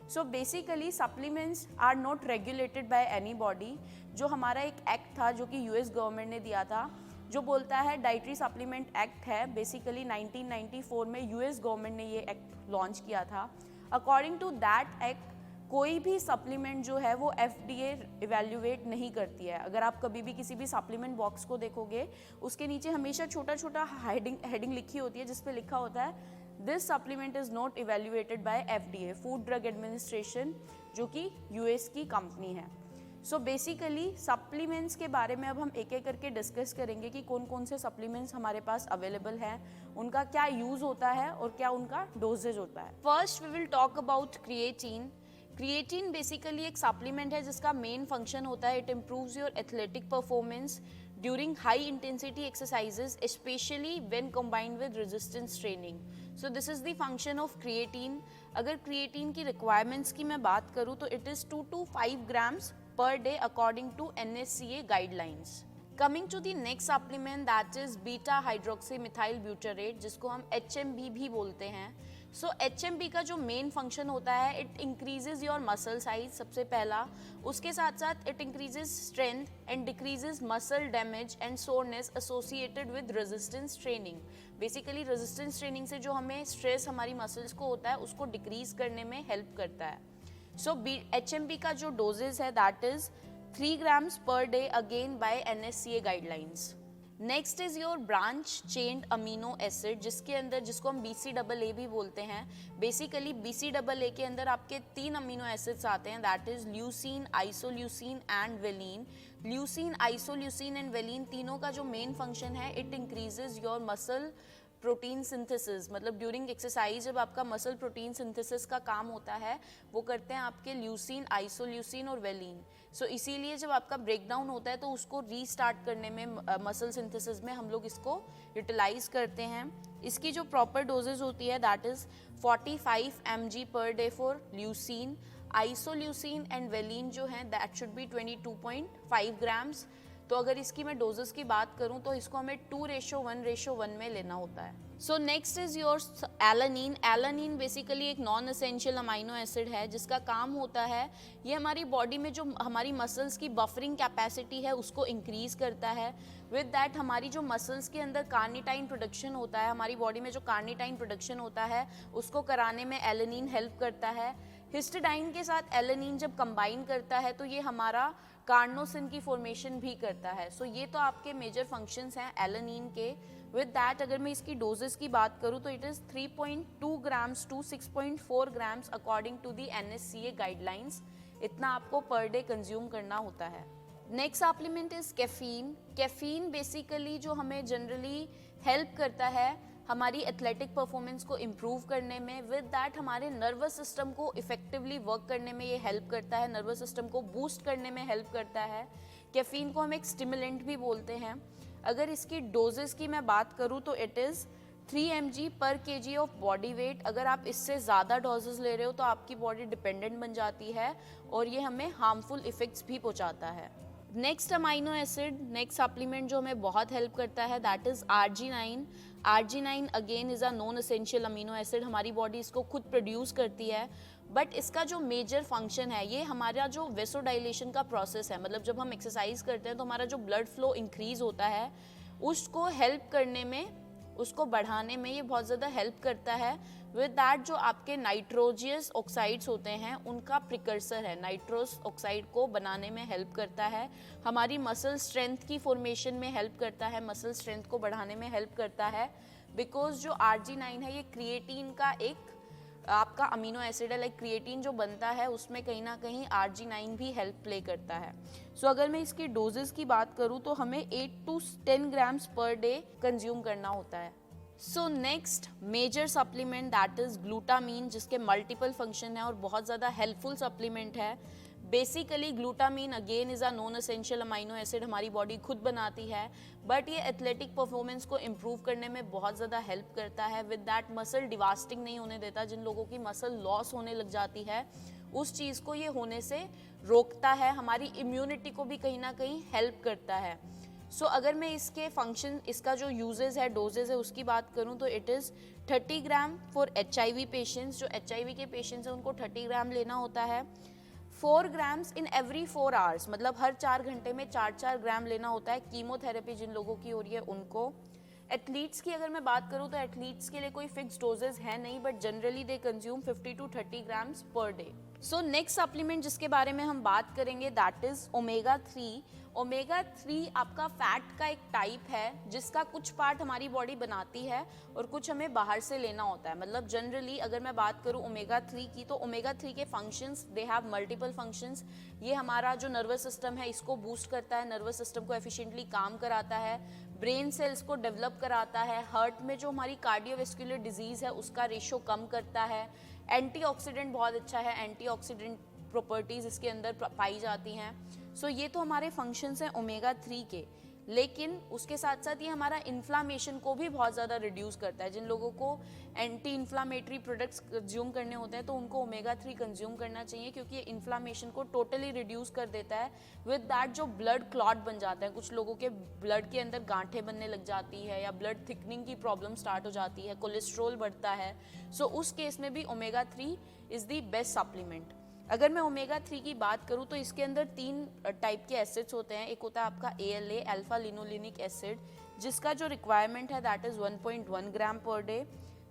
So basically supplements are not regulated by any body. जो हमारा एक एक्ट था जो कि US गवर्नमेंट ने दिया था, जो बोलता है डाइटरी सप्लीमेंट एक्ट है, बेसिकली 1994 में US गवर्नमेंट ने ये एक्ट लॉन्च किया था। अकॉर्डिंग टू दैट एक्ट कोई भी सप्लीमेंट जो है वो FDA इवेल्युएट नहीं करती है। अगर आप कभी भी किसी भी सप्लीमेंट बॉक्स को देखोगे उसके नीचे हमेशा छोटा छोटा हेडिंग लिखी होती है जिस पे लिखा होता है this supplement is not evaluated by FDA, food drug administration, जो कि US की कंपनी है। सो बेसिकली सप्लीमेंट्स के बारे में अब हम एक एक करके डिस्कस करेंगे कि कौन कौन से सप्लीमेंट्स हमारे पास अवेलेबल हैं, उनका क्या यूज़ होता है और क्या उनका डोजेज होता है। First we will talk about creatine. Creatine basically एक सप्लीमेंट है जिसका मेन फंक्शन होता है it improves your athletic performance, during high intensity exercises, especially when combined with resistance training. So this is the function of creatine. अगर creatine की requirements की मैं बात करूँ तो it is 2 to 5 grams per day according to NSCA guidelines. Coming to the next supplement, that is beta hydroxymethyl butyrate, जिसको हम HMB भी बोलते हैं. सो HMB का जो मेन फंक्शन होता है, it increases your muscle size सबसे पहला. उसके साथ साथ it increases strength and decreases muscle damage and soreness associated with resistance training. Basically resistance training से जो हमें स्ट्रेस हमारी मसल्स को होता है उसको डिक्रीज करने में हेल्प करता है. सो HMB का जो डोजेज है that is 3 grams per day again by NSCA guidelines. Next is your branch chained amino acid, जिसके अंदर जिसको हम BCAA भी बोलते हैं. बेसिकली BCAA के अंदर आपके 3 अमीनो एसिड्स आते हैं, that is leucine, isoleucine and valine. Leucine, isoleucine and valine तीनों का जो मेन फंक्शन है, it increases your muscle protein synthesis. मतलब ड्यूरिंग एक्सरसाइज जब आपका मसल प्रोटीन सिंथेसिस का काम होता है वो करते हैं आपके ल्यूसीन, आइसोल्यूसीन और वेलिन. सो इसीलिए जब आपका ब्रेकडाउन होता है तो उसको रीस्टार्ट करने में मसल सिंथेसिस में हम लोग इसको यूटिलाइज करते हैं. इसकी जो प्रॉपर डोजेज होती है that is 45 mg per day for leucine. Isoleucine and valine जो है दैट शुड बी 22.5 grams. तो अगर इसकी मैं डोजेस की बात करूं तो इसको हमें 2:1:1 में लेना होता है. So next is your alanine. Alanine basically एक नॉन एसेंशियल अमाइनो एसिड है जिसका काम होता है ये हमारी बॉडी में जो हमारी मसल्स की बफरिंग कैपेसिटी है उसको इंक्रीज करता है. विद दैट हमारी जो मसल्स के अंदर कार्निटाइन प्रोडक्शन होता है, हमारी बॉडी में जो कार्निटाइन प्रोडक्शन होता है उसको कराने में एलानिन हेल्प करता है. हिस्टिडाइन के साथ एलानिन जब कंबाइन करता है तो ये हमारा कार्नोसिन की फॉर्मेशन भी करता है. सो ये तो आपके मेजर फंक्शंस हैं एलानिन के. विद दैट अगर मैं इसकी डोजेस की बात करूँ तो it is 3.2 grams to 6.4 grams according to the NSCA guidelines. इतना आपको पर डे कंज्यूम करना होता है. Next supplement is caffeine. Caffeine basically जो हमें जनरली हेल्प करता है हमारी एथलेटिक परफॉर्मेंस को इम्प्रूव करने में. विद दैट हमारे नर्वस सिस्टम को इफेक्टिवली वर्क करने में ये हेल्प करता है, नर्वस सिस्टम को बूस्ट करने में हेल्प करता है. कैफीन को हम एक स्टिमुलेंट भी बोलते हैं. अगर इसकी डोजेस की मैं बात करूँ तो इट इज़ 3 mg पर kg ऑफ बॉडी वेट. अगर आप इससे ज़्यादा डोजेस ले रहे हो तो आपकी बॉडी डिपेंडेंट बन जाती है और ये हमें हार्मफुल इफेक्ट्स भी पहुँचाता है. Next amino acid, next supplement जो हमें बहुत हेल्प करता है that is Arginine. Arginine again is a non essential amino acid. हमारी बॉडी इसको खुद प्रोड्यूस करती है बट इसका जो मेजर फंक्शन है ये हमारा जो वेसोडाइलेशन का प्रोसेस है, मतलब जब हम एक्सरसाइज करते हैं तो हमारा जो ब्लड फ्लो इंक्रीज होता है उसको हेल्प करने में, उसको बढ़ाने में ये बहुत ज़्यादा हेल्प करता है. विद दैट जो आपके नाइट्रोजियस ऑक्साइड्स होते हैं उनका प्रिकर्सर है, नाइट्रोस ऑक्साइड को बनाने में हेल्प करता है. हमारी मसल स्ट्रेंथ की फॉर्मेशन में हेल्प करता है, मसल स्ट्रेंथ को बढ़ाने में हेल्प करता है. बिकॉज जो Arginine है ये क्रिएटिन का एक आपका अमीनो एसिड है. लाइक क्रिएटिन जो बनता है उसमें कहीं ना कहीं Arginine भी हेल्प प्ले करता है. सो अगर मैं इसकी डोजेस की बात करूँ तो हमें 8 to 10 grams per day consume करना होता है. So next major supplement that is glutamine, जिसके मल्टीपल फंक्शन है और बहुत ज़्यादा हेल्पफुल सप्लीमेंट है. Basically glutamine again is a non essential amino acid, हमारी बॉडी खुद बनाती है बट ये एथलेटिक परफॉर्मेंस को इम्प्रूव करने में बहुत ज़्यादा हेल्प करता है. विद दैट मसल डिवास्टिंग नहीं होने देता. जिन लोगों की मसल लॉस होने लग जाती है उस चीज़ को ये होने से रोकता है. हमारी इम्यूनिटी को भी कहीं ना कहीं हेल्प करता है. सो अगर मैं इसके फंक्शन, इसका जो यूजेस है, डोजेज है उसकी बात करूं तो it is 30 gram for HIV patients. जो HIV के पेशेंट्स हैं उनको 30 ग्राम लेना होता है. 4 grams इन एवरी 4 hours, मतलब हर 4 घंटे में 4-4 ग्राम लेना होता है. कीमोथेरेपी जिन लोगों की हो रही है उनको. एथलीट्स की अगर मैं बात करूं तो एथलीट्स के लिए कोई फिक्स डोजेज है नहीं but generally they consume 50 to 30 grams per day. So next supplement जिसके बारे में हम बात करेंगे दैट इज ओमेगा 3. ओमेगा 3 आपका फैट का एक टाइप है जिसका कुछ पार्ट हमारी बॉडी बनाती है और कुछ हमें बाहर से लेना होता है. मतलब जनरली अगर मैं बात करूं ओमेगा 3 की तो ओमेगा 3 के functions, they have multiple functions. ये हमारा जो नर्वस सिस्टम है इसको बूस्ट करता है, नर्वस सिस्टम को एफिशिएंटली काम कराता है, ब्रेन सेल्स को डेवलप कराता है, हार्ट में जो हमारी कार्डियोवैस्कुलर डिजीज़ है उसका रेशो कम करता है, एंटीऑक्सीडेंट बहुत अच्छा है, एंटीऑक्सीडेंट प्रॉपर्टीज़ इसके अंदर पाई जाती हैं. सो ये तो हमारे फंक्शंस हैं ओमेगा 3 के. लेकिन उसके साथ साथ ये हमारा इन्फ्लामेशन को भी बहुत ज़्यादा रिड्यूस करता है। जिन लोगों को एंटी इन्फ्लामेटरी प्रोडक्ट्स कंज्यूम करने होते हैं तो उनको ओमेगा 3 कंज्यूम करना चाहिए, क्योंकि ये इन्फ्लामेशन को टोटली रिड्यूस कर देता है। विद दैट जो ब्लड क्लॉट बन जाता है, कुछ लोगों के ब्लड के अंदर गांठें बनने लग जाती है या ब्लड थिकनिंग की प्रॉब्लम स्टार्ट हो जाती है, कोलेस्ट्रॉल बढ़ता है। सो उस केस में भी omega 3 is the best supplement. अगर मैं ओमेगा 3 की बात करूं तो इसके अंदर 3 टाइप के एसिड्स होते हैं। एक होता है आपका ALA, अल्फा लिनोलेनिक एसिड, जिसका जो रिक्वायरमेंट है that is 1.1 gram per day.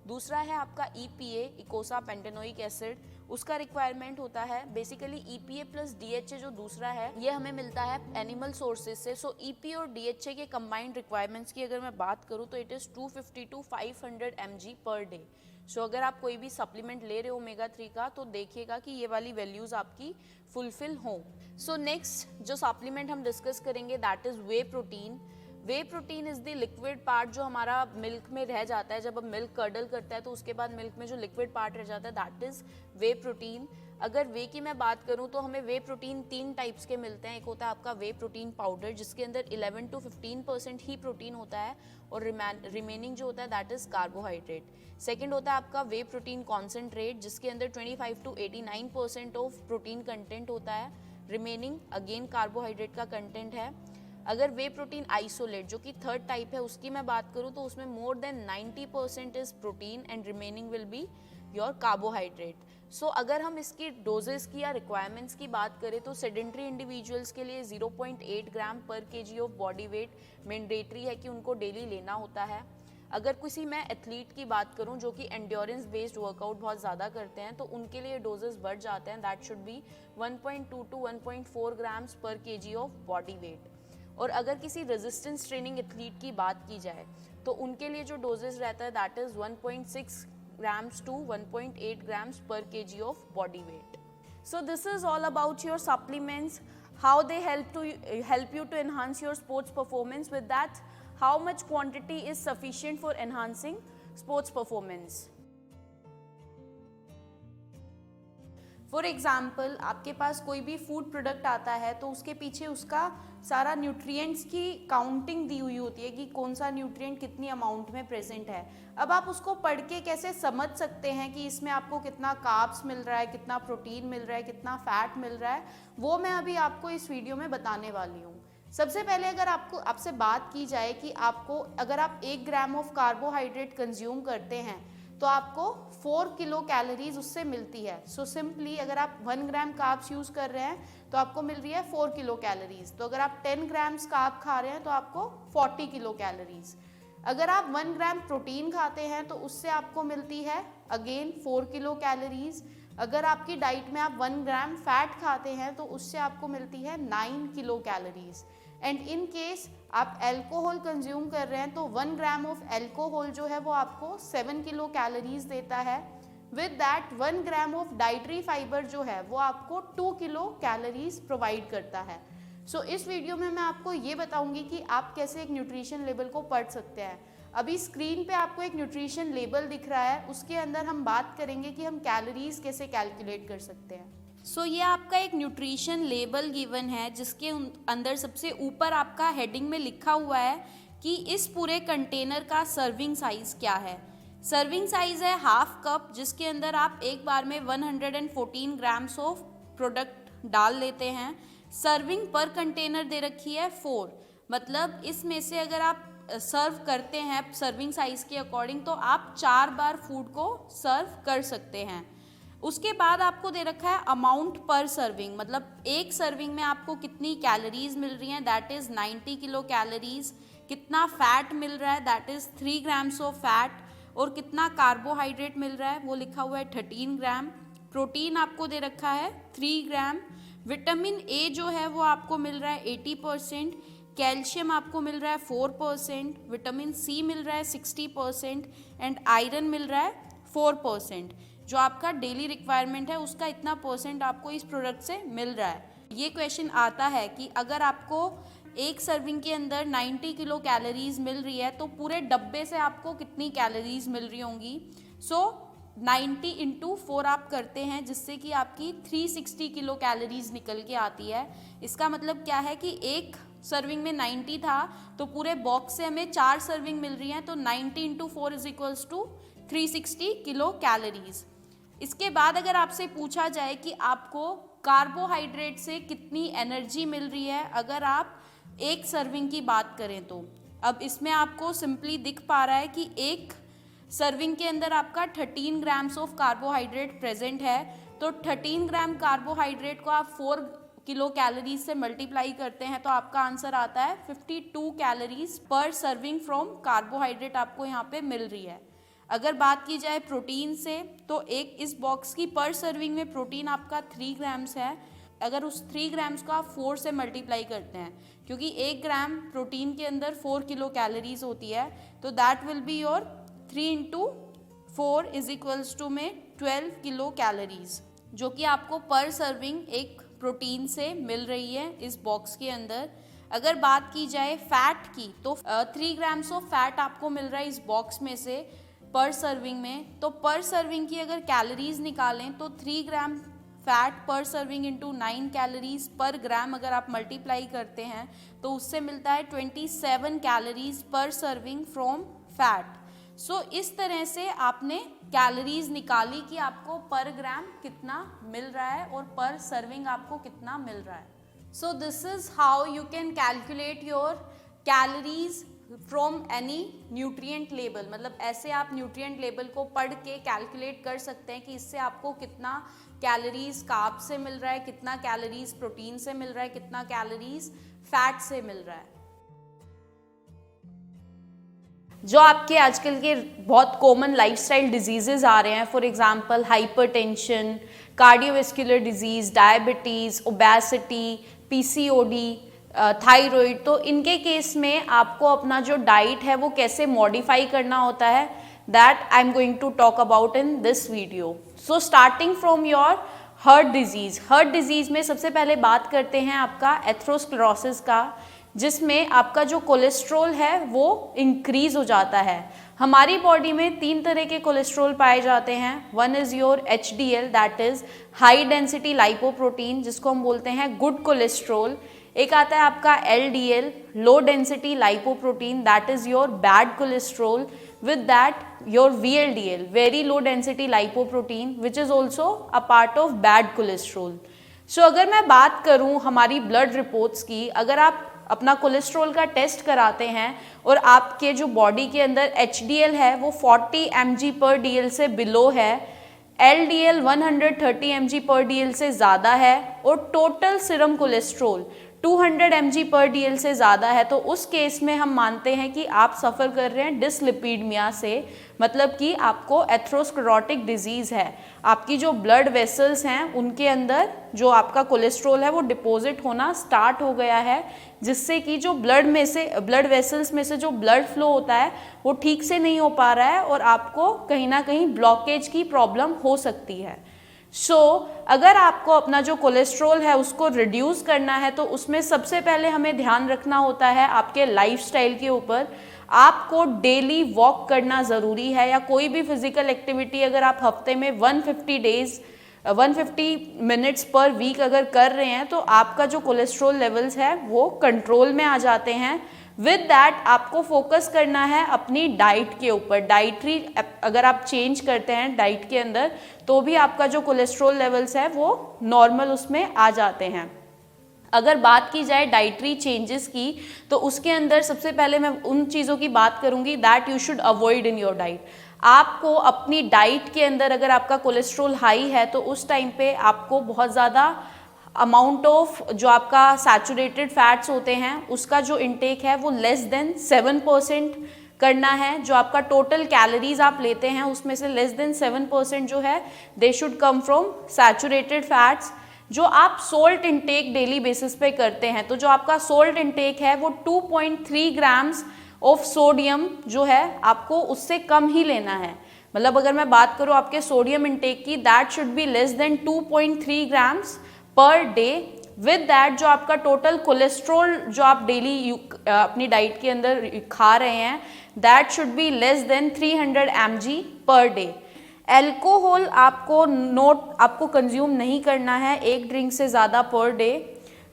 दूसरा है आपका EPA, इकोसा पेंटेनोइक एसिड, उसका रिक्वायरमेंट होता है बेसिकली EPA प्लस DHA जो दूसरा है ये हमें मिलता है एनिमल सोर्सेज से। सो EPA और DHA के कंबाइंड रिक्वायरमेंट्स की अगर मैं बात करूं तो it is 250 to 500 mg per day. So अगर आप कोई भी सप्लीमेंट ले रहे हो ओमेगा 3 का तो देखिएगा कि ये वाली वैल्यूज़ आपकी फुलफिल हों। सो नेक्स्ट जो सप्लीमेंट हम डिस्कस करेंगे that is way protein. Way protein is the liquid part जो हमारा मिल्क में रह जाता है। जब हम मिल्क कर्डल करता है तो उसके बाद मिल्क में जो लिक्विड पार्ट रह जाता है दैट इज़ वे प्रोटीन। अगर वे की मैं बात करूं तो हमें वे प्रोटीन 3 टाइप्स के मिलते हैं। एक होता है आपका वे प्रोटीन पाउडर जिसके अंदर 11 to 15% ही प्रोटीन होता है और रिमेनिंग जो होता है दैट इज़ कार्बोहाइड्रेट। सेकेंड होता है आपका वे प्रोटीन कॉन्सेंट्रेट जिसके अंदर 25 to 89% ऑफ प्रोटीन कंटेंट होता है, रिमेनिंग अगेन कार्बोहाइड्रेट का कंटेंट है। अगर वे प्रोटीन आइसोलेट जो कि थर्ड टाइप है उसकी मैं बात करूं तो उसमें more than 90% is protein and remaining will be your carbohydrate. So अगर हम इसकी डोजेस की या रिक्वायरमेंट्स की बात करें तो सेडेंट्री इंडिविजुअल्स के लिए 0.8 ग्राम पर KG of body wait mandatory है कि उनको डेली लेना होता है। अगर किसी मैं एथलीट की बात करूं जो कि एंड्योरेंस बेस्ड वर्कआउट बहुत ज़्यादा करते हैं तो उनके लिए डोजेस बढ़ जाते हैं, that should B 1.2 to 1.4 grams पर केजी ऑफ बॉडी वेट। और अगर किसी रेजिस्टेंस ट्रेनिंग एथलीट की बात की जाए तो उनके लिए जो डोजेस रहता है that is 1.6 grams to 1.8 grams per kg of body weight. So this is all about your supplements, how they help you to enhance your sports performance. With that, how much quantity is sufficient for enhancing sports performance? For example आपके पास कोई भी food product आता है तो उसके पीछे उसका सारा न्यूट्रिएंट्स की काउंटिंग दी हुई होती है कि कौन सा न्यूट्रिएंट कितनी अमाउंट में प्रेजेंट है। अब आप उसको पढ़ के कैसे समझ सकते हैं कि इसमें आपको कितना कार्ब्स मिल रहा है, कितना प्रोटीन मिल रहा है, कितना फैट मिल रहा है, वो मैं अभी आपको इस वीडियो में बताने वाली हूँ। सबसे पहले अगर आपसे बात की जाए कि आपको अगर आप 1 ग्राम ऑफ कार्बोहाइड्रेट कंज्यूम करते हैं तो आपको 4 किलो कैलोरीज उससे मिलती है। सो सिंपली अगर आप 1 ग्राम कार्ब्स यूज़ कर रहे हैं तो आपको मिल रही है 4 किलो कैलोरीज। तो अगर आप 10 ग्राम्स कार्ब खा रहे हैं तो आपको 40 किलो कैलोरीज। अगर आप 1 ग्राम प्रोटीन खाते हैं तो उससे आपको मिलती है अगेन 4 किलो कैलोरीज। अगर आपकी डाइट में आप 1 ग्राम फैट खाते हैं तो उससे आपको मिलती है 9 kilo calories. And in case आप एल्कोहल कंज्यूम कर रहे हैं तो 1 ग्राम ऑफ एल्कोहल जो है वो आपको 7 किलो कैलोरीज देता है। With that 1 gram of dietary fibre जो है वो आपको 2 किलो कैलोरीज प्रोवाइड करता है। सो इस वीडियो में मैं आपको ये बताऊंगी कि आप कैसे एक न्यूट्रिशन लेबल को पढ़ सकते हैं। अभी स्क्रीन पे आपको एक न्यूट्रिशन लेबल दिख रहा है, उसके अंदर हम बात करेंगे कि हम कैलोरीज कैसे कैलकुलेट कर सकते हैं। सो ये आपका एक न्यूट्रिशन लेबल गिवन है जिसके अंदर सबसे ऊपर आपका हेडिंग में लिखा हुआ है कि इस पूरे कंटेनर का सर्विंग साइज क्या है। सर्विंग साइज है हाफ कप जिसके अंदर आप एक बार में 114 ग्राम्स ऑफ प्रोडक्ट डाल लेते हैं। सर्विंग पर कंटेनर दे रखी है 4, मतलब इसमें से अगर आप सर्व करते हैं सर्विंग साइज के अकॉर्डिंग तो आप 4 बार फूड को सर्व कर सकते हैं। उसके बाद आपको दे रखा है अमाउंट पर सर्विंग, मतलब एक सर्विंग में आपको कितनी कैलोरीज मिल रही हैं दैट इज़ 90 किलो कैलोरीज। कितना फैट मिल रहा है that is 3 grams of fat, और कितना कार्बोहाइड्रेट मिल रहा है वो लिखा हुआ है 13 ग्राम। प्रोटीन आपको दे रखा है 3 ग्राम। विटामिन ए जो है वो आपको मिल रहा है 80%, कैल्शियम आपको मिल रहा है 4%, विटामिन सी मिल रहा है 60% एंड आयरन मिल रहा है 4%। जो आपका डेली रिक्वायरमेंट है उसका इतना परसेंट आपको इस प्रोडक्ट से मिल रहा है। ये क्वेश्चन आता है कि अगर आपको एक सर्विंग के अंदर 90 किलो कैलोरीज मिल रही है तो पूरे डब्बे से आपको कितनी कैलोरीज मिल रही होंगी। सो 90 × 4 आप करते हैं जिससे कि आपकी 360 किलो कैलोरीज निकल के आती है। इसका मतलब क्या है कि एक सर्विंग में 90 था, तो पूरे बॉक्स से हमें 4 सर्विंग मिल रही हैं, तो 90 × 4 = 360 किलो कैलोरीज। इसके बाद अगर आपसे पूछा जाए कि आपको कार्बोहाइड्रेट से कितनी एनर्जी मिल रही है अगर आप एक सर्विंग की बात करें, तो अब इसमें आपको सिंपली दिख पा रहा है कि एक सर्विंग के अंदर आपका 13 ग्राम्स ऑफ कार्बोहाइड्रेट प्रेजेंट है, तो 13 ग्राम कार्बोहाइड्रेट को आप 4 किलो कैलोरीज से मल्टीप्लाई करते हैं तो आपका आंसर आता है 52 कैलोरीज पर सर्विंग फ्रॉम कार्बोहाइड्रेट आपको यहाँ पे मिल रही है। अगर बात की जाए प्रोटीन से, तो एक इस बॉक्स की पर सर्विंग में प्रोटीन आपका 3 ग्राम्स है। अगर उस 3 ग्राम्स को आप 4 से मल्टीप्लाई करते हैं, क्योंकि 1 ग्राम प्रोटीन के अंदर 4 किलो कैलोरीज होती है, तो दैट विल बी योर 3 × 4 = में 12 किलो कैलोरीज, जो कि आपको पर सर्विंग एक प्रोटीन से मिल रही है इस बॉक्स के अंदर। अगर बात की जाए फैट की, तो 3 ग्राम्स ऑफ फैट आपको मिल रहा है इस बॉक्स में से पर सर्विंग में। तो पर सर्विंग की अगर कैलोरीज निकालें तो 3 ग्राम फैट पर सर्विंग × 9 कैलोरीज पर ग्राम अगर आप मल्टीप्लाई करते हैं तो उससे मिलता है 27 कैलोरीज पर सर्विंग फ्रॉम फैट। सो इस तरह से आपने कैलोरीज निकाली कि आपको पर ग्राम कितना मिल रहा है और पर सर्विंग आपको कितना मिल रहा है। So this is how you can calculate your calories from any nutrient label. मतलब ऐसे आप न्यूट्रिएंट लेबल को पढ़ के कैलकुलेट कर सकते हैं कि इससे आपको कितना कैलोरीज कार्ब से मिल रहा है, कितना कैलोरीज प्रोटीन से मिल रहा है, कितना कैलोरीज फैट से मिल रहा है। जो आपके आजकल के बहुत कॉमन लाइफस्टाइल डिजीजेज आ रहे हैं, for example hypertension, cardiovascular disease, diabetes, obesity, PCOD, thyroid, तो इनके केस में आपको अपना जो डाइट है वो कैसे मॉडिफाई करना होता है, that I am going to talk about in this video. So starting from your heart disease. Heart disease में सबसे पहले बात करते हैं आपका एथेरोस्क्लेरोसिस का, जिसमें आपका जो कोलेस्ट्रॉल है वो इंक्रीज हो जाता है। हमारी बॉडी में 3 तरह के कोलेस्ट्रॉल पाए जाते हैं। One is your HDL, that is high density lipoprotein, जिसको हम बोलते हैं गुड कोलेस्ट्रॉल। एक आता है आपका LDL, low density lipoprotein, that is your bad cholesterol. with that your VLDL, very low density lipoprotein, which is also a part of bad cholesterol. So अगर मैं बात करूँ हमारी ब्लड रिपोर्ट्स की, अगर आप अपना कोलेस्ट्रॉल का टेस्ट कराते हैं और आपके जो बॉडी के अंदर HDL है वो 40 mg/dl से बिलो है, LDL 130 mg/dl से ज़्यादा है और टोटल सीरम कोलेस्ट्रॉल 200 mg/dl से ज़्यादा है, तो उस केस में हम मानते हैं कि आप सफ़र कर रहे हैं डिसलिपिडमिया से, मतलब कि आपको एथेरोस्क्लेरोटिक डिजीज़ है। आपकी जो ब्लड वेसल्स हैं उनके अंदर जो आपका कोलेस्ट्रॉल है वो डिपॉजिट होना स्टार्ट हो गया है, जिससे कि जो ब्लड वेसल्स में से जो ब्लड फ्लो होता है वो ठीक से नहीं हो पा रहा है और आपको कहीं ना कहीं ब्लॉकेज की प्रॉब्लम हो सकती है। अगर आपको अपना जो कोलेस्ट्रॉल है उसको रिड्यूस करना है तो उसमें सबसे पहले हमें ध्यान रखना होता है आपके लाइफस्टाइल के ऊपर। आपको डेली वॉक करना ज़रूरी है, या कोई भी फिजिकल एक्टिविटी अगर आप हफ्ते में 150 मिनट्स पर वीक अगर कर रहे हैं तो आपका जो कोलेस्ट्रॉल लेवल्स है वो कंट्रोल में आ जाते हैं। विद दैट आपको फोकस करना है अपनी डाइट के ऊपर। डाइटरी अगर आप चेंज करते हैं डाइट के अंदर तो भी आपका जो कोलेस्ट्रॉल लेवल्स है वो नॉर्मल उसमें आ जाते हैं। अगर बात की जाए डाइटरी चेंजेस की तो उसके अंदर सबसे पहले मैं उन चीज़ों की बात करूंगी that you should avoid in your diet. आपको अपनी डाइट के अंदर अगर आपका कोलेस्ट्रॉल हाई है तो उस टाइम पे आपको बहुत ज़्यादा अमाउंट ऑफ जो आपका सैचुरेटेड फैट्स होते हैं उसका जो इनटेक है वो लेस देन 7% करना है। जो आपका टोटल कैलोरीज आप लेते हैं उसमें से लेस देन 7% जो है they should come from saturated fats. जो आप सोल्ट इनटेक डेली बेसिस पे करते हैं तो जो आपका सोल्ट इनटेक है वो 2.3 ग्राम्स ऑफ सोडियम जो है आपको उससे कम ही लेना है। मतलब अगर मैं बात करूँ आपके सोडियम इनटेक की, that should be less then 2.3 grams per day. With that जो आपका टोटल कोलेस्ट्रॉल जो आप डेली अपनी डाइट के अंदर खा रहे हैं that should be less then 300 mg per day. Alcohol आपको कंज्यूम नहीं करना है 1 ड्रिंक से ज़्यादा पर डे।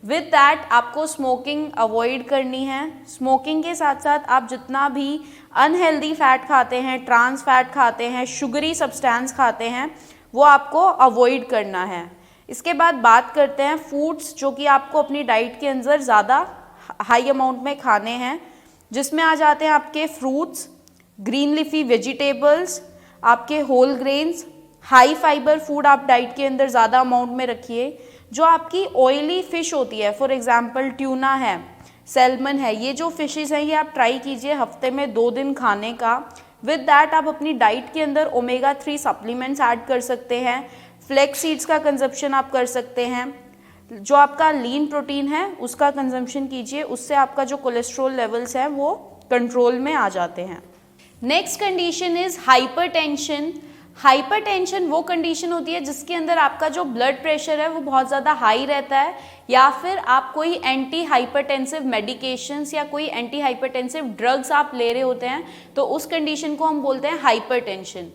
विद दैट आपको स्मोकिंग अवॉइड करनी है। स्मोकिंग के साथ साथ आप जितना भी अनहेल्दी फैट खाते हैं, ट्रांस फैट खाते हैं, शुगरी सब्सटेंस खाते हैं, वो आपको अवॉइड करना है। इसके बाद बात करते हैं फूड्स जो कि आपको अपनी डाइट के अंदर ज़्यादा हाई अमाउंट में खाने हैं, जिसमें आ जाते हैं आपके फ्रूट्स, ग्रीन लीफी वेजिटेबल्स, आपके whole grains, high fibre food आप डाइट के अंदर ज़्यादा अमाउंट में रखिए। जो आपकी ऑयली फ़िश होती है, फॉर एग्जांपल ट्यूना है, सैल्मन है, ये जो फिशेस हैं ये आप ट्राई कीजिए हफ्ते में 2 दिन खाने का। विद दैट आप अपनी डाइट के अंदर ओमेगा 3 सप्लीमेंट्स ऐड कर सकते हैं, फ्लैक्स सीड्स का कंजप्शन आप कर सकते हैं, जो आपका लीन प्रोटीन है उसका कंजम्पशन कीजिए, उससे आपका जो कोलेस्ट्रॉल लेवल्स हैं वो कंट्रोल में आ जाते हैं। Next condition is hypertension. Hypertension वो कंडीशन होती है जिसके अंदर आपका जो ब्लड प्रेशर है वो बहुत ज़्यादा हाई रहता है, या फिर आप कोई एंटी हाइपरटेंसिव मेडिकेशंस या कोई एंटी हाइपरटेंसिव ड्रग्स आप ले रहे होते हैं, तो उस कंडीशन को हम बोलते हैं हाइपरटेंशन।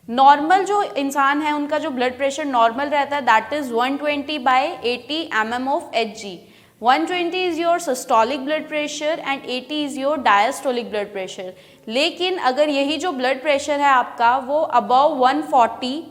नॉर्मल जो इंसान है उनका जो ब्लड प्रेशर नॉर्मल रहता है that is 120/80 mm of Hg। 120 is your systolic blood pressure and 80 is your diastolic blood pressure. लेकिन अगर यही जो ब्लड प्रेशर है आपका वो above 140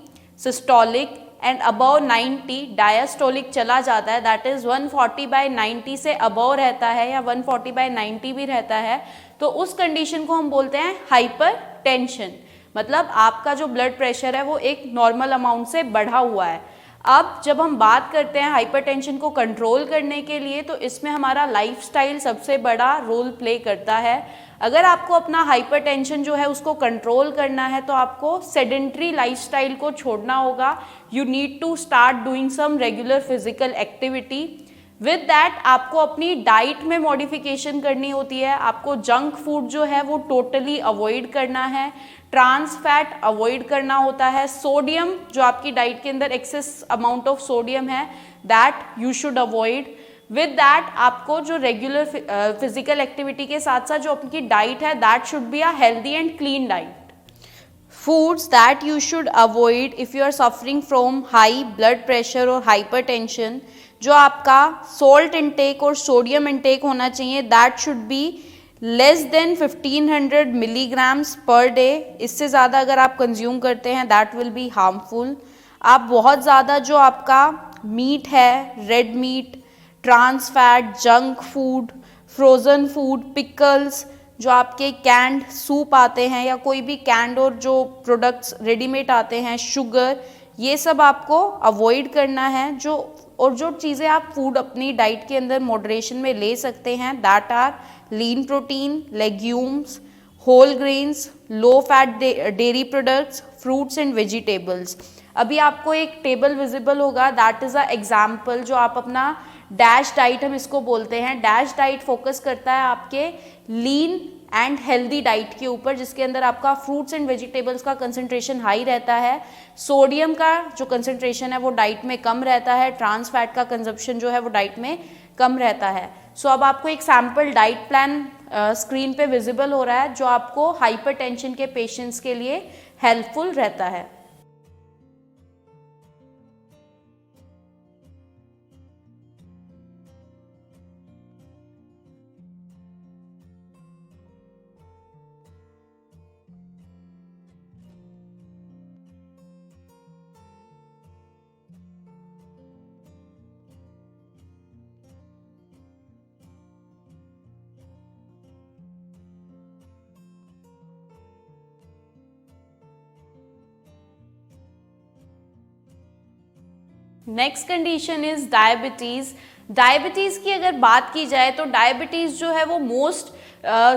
systolic and above 90 diastolic चला जाता है, दैट इज 140/90 से अबव रहता है या 140/90 भी रहता है, तो उस कंडीशन को हम बोलते हैं हाइपरटेंशन। मतलब आपका जो ब्लड प्रेशर है वो एक नॉर्मल अमाउंट से बढ़ा हुआ है। अब जब हम बात करते हैं हाइपरटेंशन को कंट्रोल करने के लिए, तो इसमें हमारा लाइफस्टाइल सबसे बड़ा रोल प्ले करता है। अगर आपको अपना हाइपरटेंशन जो है उसको कंट्रोल करना है तो आपको सेडेंट्री लाइफस्टाइल को छोड़ना होगा। You need to start doing some regular physical activity. With that आपको अपनी डाइट में मॉडिफिकेशन करनी होती है। आपको जंक फूड जो है वो टोटली अवॉइड करना है, ट्रांस फैट अवॉइड करना होता है, सोडियम जो आपकी डाइट के अंदर एक्सेस अमाउंट ऑफ सोडियम है that you should avoid. With that आपको जो रेगुलर फिजिकल एक्टिविटी के साथ साथ जो आपकी डाइट है that should be a healthy and clean diet. Foods that you should avoid if you are suffering from high blood pressure और hypertension, जो आपका सॉल्ट इंटेक और सोडियम इंटेक होना चाहिए that should be less than 1500 milligrams per day. इससे ज़्यादा अगर आप कंज्यूम करते हैं दैट विल बी हार्मफुल। आप बहुत ज़्यादा जो आपका मीट है, red meat, trans fat, junk food, frozen food, pickles, जो आपके कैंड सूप आते हैं या कोई भी कैंड और जो प्रोडक्ट्स रेडीमेड आते हैं, शुगर, ये सब आपको अवॉइड करना है। जो चीज़ें आप फूड अपनी डाइट के अंदर मॉडरेशन में ले सकते हैं that are lean protein, legumes, whole grains, low fat dairy products, fruits and vegetables. अभी आपको एक टेबल विजिबल होगा, दैट इज़ अ एग्जाम्पल जो आप अपना डैश डाइट हम इसको बोलते हैं। डैश डाइट फोकस करता है आपके लीन एंड हेल्दी डाइट के ऊपर, जिसके अंदर आपका फ्रूट्स एंड वेजिटेबल्स का कंसंट्रेशन हाई रहता है, सोडियम का जो कंसंट्रेशन है वो डाइट में कम रहता है, ट्रांस फैट का कंजप्शन जो है वो डाइट में कम रहता है। सो अब आपको एक सैम्पल डाइट प्लान स्क्रीन पे विजिबल हो रहा है जो आपको हाइपरटेंशन के पेशेंट्स के लिए हेल्पफुल रहता है। Next condition is diabetes. Diabetes की अगर बात की जाए तो डायबिटीज़ जो है वो मोस्ट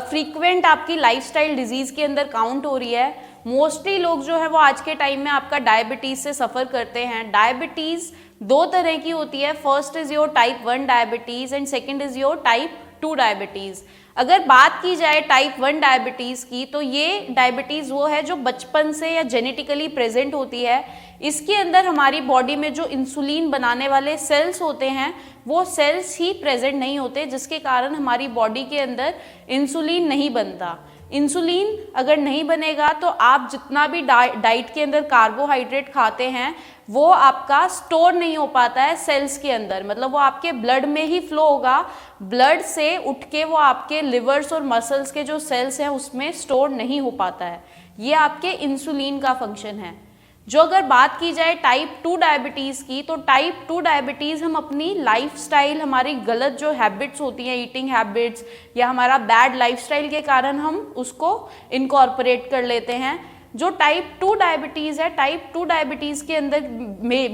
फ्रीक्वेंट आपकी लाइफस्टाइल डिजीज़ के अंदर काउंट हो रही है। मोस्टली लोग जो है वो आज के टाइम में आपका डायबिटीज़ से सफ़र करते हैं। डायबिटीज़ 2 तरह की होती है, first is your type 1 diabetes and second is your type 2 diabetes. अगर बात की जाए टाइप 1 डायबिटीज़ की, तो ये डायबिटीज़ वो है जो बचपन से या जेनेटिकली प्रेजेंट होती है। इसके अंदर हमारी बॉडी में जो इंसुलिन बनाने वाले सेल्स होते हैं वो सेल्स ही प्रेजेंट नहीं होते, जिसके कारण हमारी बॉडी के अंदर इंसुलिन नहीं बनता। इंसुलिन अगर नहीं बनेगा तो आप जितना भी डाइट के अंदर कार्बोहाइड्रेट खाते हैं वो आपका स्टोर नहीं हो पाता है सेल्स के अंदर, मतलब वो आपके ब्लड में ही फ्लो होगा, ब्लड से उठ के वो आपके लिवर्स और मसल्स के जो सेल्स हैं उसमें स्टोर नहीं हो पाता है। ये आपके इंसुलिन का फंक्शन है। जो अगर बात की जाए टाइप 2 डायबिटीज़ की, तो टाइप 2 डायबिटीज़ हम अपनी लाइफस्टाइल, हमारी गलत जो हैबिट्स होती हैं, ईटिंग हैबिट्स या हमारा बैड लाइफस्टाइल के कारण हम उसको इनकॉर्पोरेट कर लेते हैं। जो टाइप 2 डायबिटीज़ है, टाइप 2 डायबिटीज़ के अंदर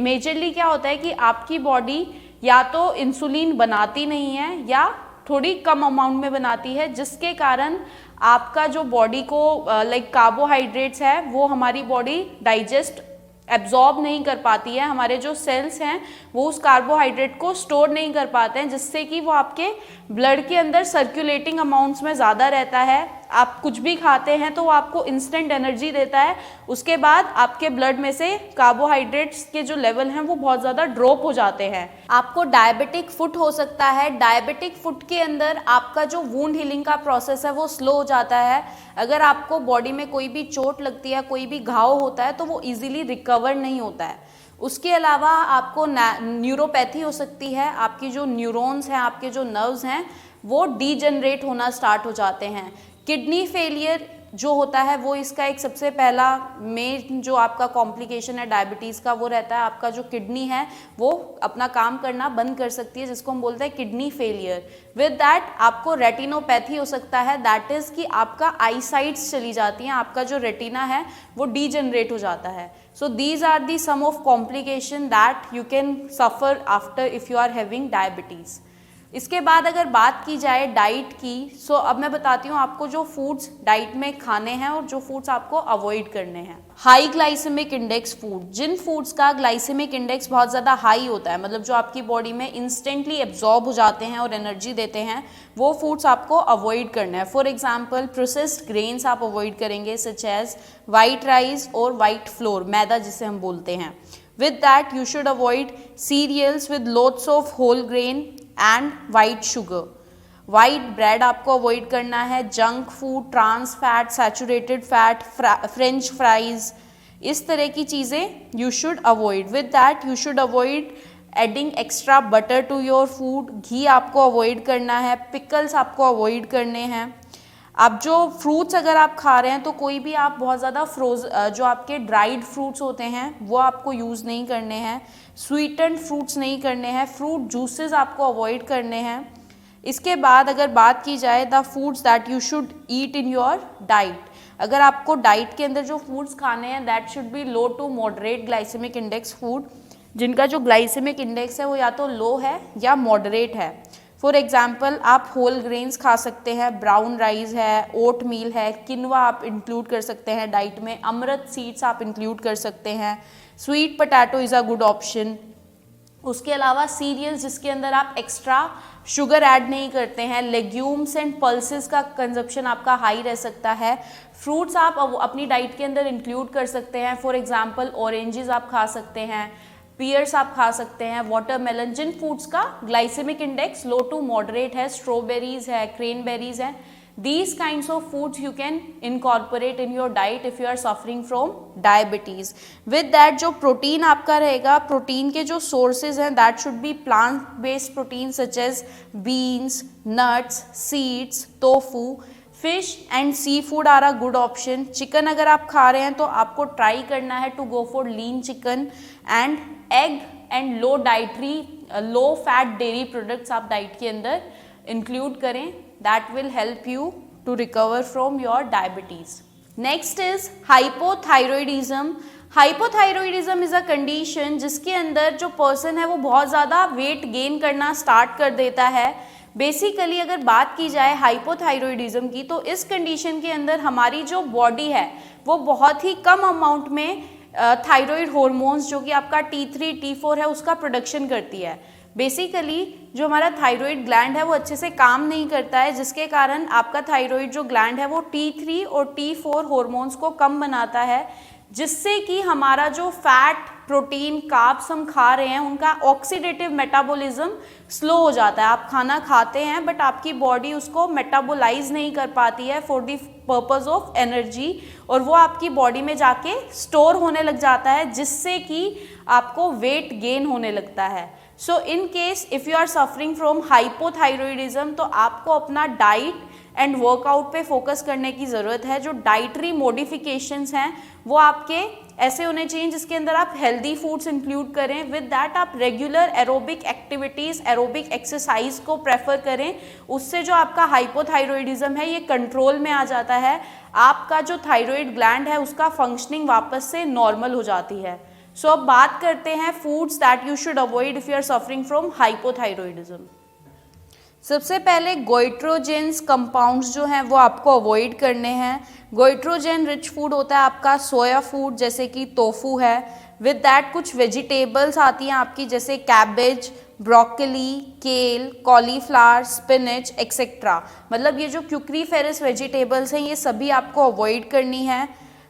मेजरली क्या होता है कि आपकी बॉडी या तो इंसुलिन बनाती नहीं है या थोड़ी कम अमाउंट में बनाती है, जिसके कारण आपका जो बॉडी को लाइक कार्बोहाइड्रेट्स है वो हमारी बॉडी डाइजेस्ट एब्जॉर्ब नहीं कर पाती है, हमारे जो सेल्स हैं वो उस कार्बोहाइड्रेट को स्टोर नहीं कर पाते हैं, जिससे कि वो आपके ब्लड के अंदर सर्कुलेटिंग अमाउंट्स में ज़्यादा रहता है। आप कुछ भी खाते हैं तो वो आपको इंस्टेंट एनर्जी देता है, उसके बाद आपके ब्लड में से कार्बोहाइड्रेट्स के जो लेवल हैं वो बहुत ज़्यादा ड्रॉप हो जाते हैं। आपको डायबिटिक फुट हो सकता है। डायबिटिक फुट के अंदर आपका जो वुंड हीलिंग का प्रोसेस है वो स्लो हो जाता है। अगर आपको बॉडी में कोई भी चोट लगती है, कोई भी घाव होता है तो वो ईजिली रिकवर नहीं होता है। उसके अलावा आपको न्यूरोपैथी हो सकती है, आपकी जो न्यूरॉन्स हैं, आपके जो नर्व्स हैं वो डीजनरेट होना स्टार्ट हो जाते हैं। किडनी फेलियर जो होता है वो इसका एक सबसे पहला मेन जो आपका कॉम्प्लिकेशन है डायबिटीज़ का वो रहता है, आपका जो किडनी है वो अपना काम करना बंद कर सकती है, जिसको हम बोलते हैं किडनी फेलियर। विद दैट आपको रेटिनोपैथी हो सकता है, दैट इज़ कि आपका आई साइट्स चली जाती हैं, आपका जो रेटिना है वो डीजनरेट हो जाता है। So these are the some of complication that you can suffer after if you are having diabetes. इसके बाद अगर बात की जाए डाइट की, सो अब मैं बताती हूँ आपको जो फूड्स डाइट में खाने हैं और जो फूड्स आपको अवॉइड करने हैं। हाई ग्लाइसेमिक इंडेक्स फूड, जिन फूड्स का ग्लाइसेमिक इंडेक्स बहुत ज़्यादा हाई होता है, मतलब जो आपकी बॉडी में इंस्टेंटली एब्जॉर्ब हो जाते हैं और एनर्जी देते हैं, वो फूड्स आपको अवॉइड करना है। फॉर एग्जाम्पल प्रोसेस्ड ग्रेन्स आप अवॉइड करेंगे, सच एज वाइट राइस और वाइट फ्लोर, मैदा जिसे हम बोलते हैं। With that you should avoid cereals with lots of whole grain and white sugar. White bread आपको अवॉइड करना है। Junk food, trans fat, saturated fat, French fries, इस तरह की चीज़ें you should avoid. With that you should avoid adding extra butter to your food. घी आपको avoid करना है। पिकल्स आपको अवॉइड करने हैं। अब जो फ्रूट्स अगर आप खा रहे हैं तो कोई भी आप बहुत ज़्यादा जो आपके ड्राइड फ्रूट्स होते हैं वो आपको यूज़ नहीं करने हैं। स्वीटेंड फ्रूट्स नहीं करने हैं। फ्रूट जूसेस आपको अवॉइड करने हैं। इसके बाद अगर बात की जाए the foods that you should eat in your diet, अगर आपको डाइट के अंदर जो फूड्स खाने हैं that should be low to moderate glycemic index food, जिनका जो ग्लाइसेमिक इंडेक्स है वो या तो लो है या मॉडरेट है। फॉर एग्जाम्पल आप होल ग्रेन्स खा सकते हैं, ब्राउन राइस है, ओट मील है, किनवा आप इंक्लूड कर सकते हैं डाइट में, अमृत सीड्स आप इंक्लूड कर सकते हैं, sweet potato is a good option. उसके अलावा सीरियल्स जिसके अंदर आप एक्स्ट्रा शुगर ऐड नहीं करते हैं, लेग्यूम्स एंड पल्सेस का कंजप्शन आपका हाई रह सकता है। फ्रूट्स आप अपनी डाइट के अंदर इंक्लूड कर सकते हैं। फॉर एग्जांपल ऑरेंजेस आप खा सकते हैं, पियर्स आप खा सकते हैं, वाटरमेलन, जिन फूड्स का glycemic index low to moderate है, स्ट्रॉबेरीज है, क्रेनबेरीज है। These kinds of foods you can incorporate in your diet if you are suffering from diabetes. With that जो प्रोटीन आपका रहेगा, प्रोटीन के जो sources हैं that should be plant based protein such as beans, nuts, seeds, tofu, fish and seafood are a good option. Chicken अगर आप खा रहे हैं तो आपको ट्राई करना है to go for lean chicken and egg and low fat dairy products आप डाइट के अंदर इंक्लूड करें. That will help you to recover from your diabetes. Next is hypothyroidism. Hypothyroidism is a condition जिसके अंदर जो person है वो बहुत ज़्यादा वेट गेन करना स्टार्ट कर देता है. बेसिकली अगर बात की जाए हाइपोथायरॉयडिज्म की तो इस कंडीशन के अंदर हमारी जो बॉडी है वो बहुत ही कम अमाउंट में थायराइड हॉर्मोन्स जो कि आपका T3, T4 है उसका प्रोडक्शन करती है. बेसिकली जो हमारा थायराइड ग्लैंड है वो अच्छे से काम नहीं करता है, जिसके कारण आपका थायराइड जो ग्लैंड है वो T3 और T4 हॉर्मोन्स को कम बनाता है, जिससे कि हमारा जो फैट, प्रोटीन, कार्ब्स हम खा रहे हैं उनका ऑक्सीडेटिव मेटाबॉलिज्म स्लो हो जाता है। आप खाना खाते हैं बट आपकी बॉडी उसको मेटाबोलाइज नहीं कर पाती है for the purpose of energy, और वो आपकी बॉडी में जाके स्टोर होने लग जाता है, जिससे कि आपको वेट गेन होने लगता है। So in case if you are suffering from hypothyroidism, तो आपको अपना डाइट एंड वर्कआउट पे फोकस करने की ज़रूरत है। जो डाइटरी मॉडिफिकेशंस हैं वो आपके ऐसे होने चाहिए जिसके अंदर आप हेल्दी फूड्स इंक्लूड करें, विद दैट आप regular aerobic activities, aerobic exercise को प्रेफर करें। उससे जो आपका हाइपोथायरॉयडिज्म है ये कंट्रोल में आ जाता है, आपका जो थायराइड ग्लैंड है उसका फंक्शनिंग वापस से नॉर्मल हो जाती है। सो अब बात करते हैं foods that you should avoid if you are suffering from hypothyroidism. सबसे पहले गोइट्रोजेंस कंपाउंड्स जो हैं वो आपको अवॉइड करने हैं। गोइट्रोजेन रिच फूड होता है आपका सोया फूड, जैसे कि टोफू है। विद दैट कुछ वेजिटेबल्स आती हैं आपकी, जैसे कैबेज, ब्रोकली, केल, कॉलीफ्लावर, स्पिनच एक्सेट्रा। मतलब ये जो क्यूक्रीफेरस वेजिटेबल्स हैं ये सभी आपको अवॉइड करनी है।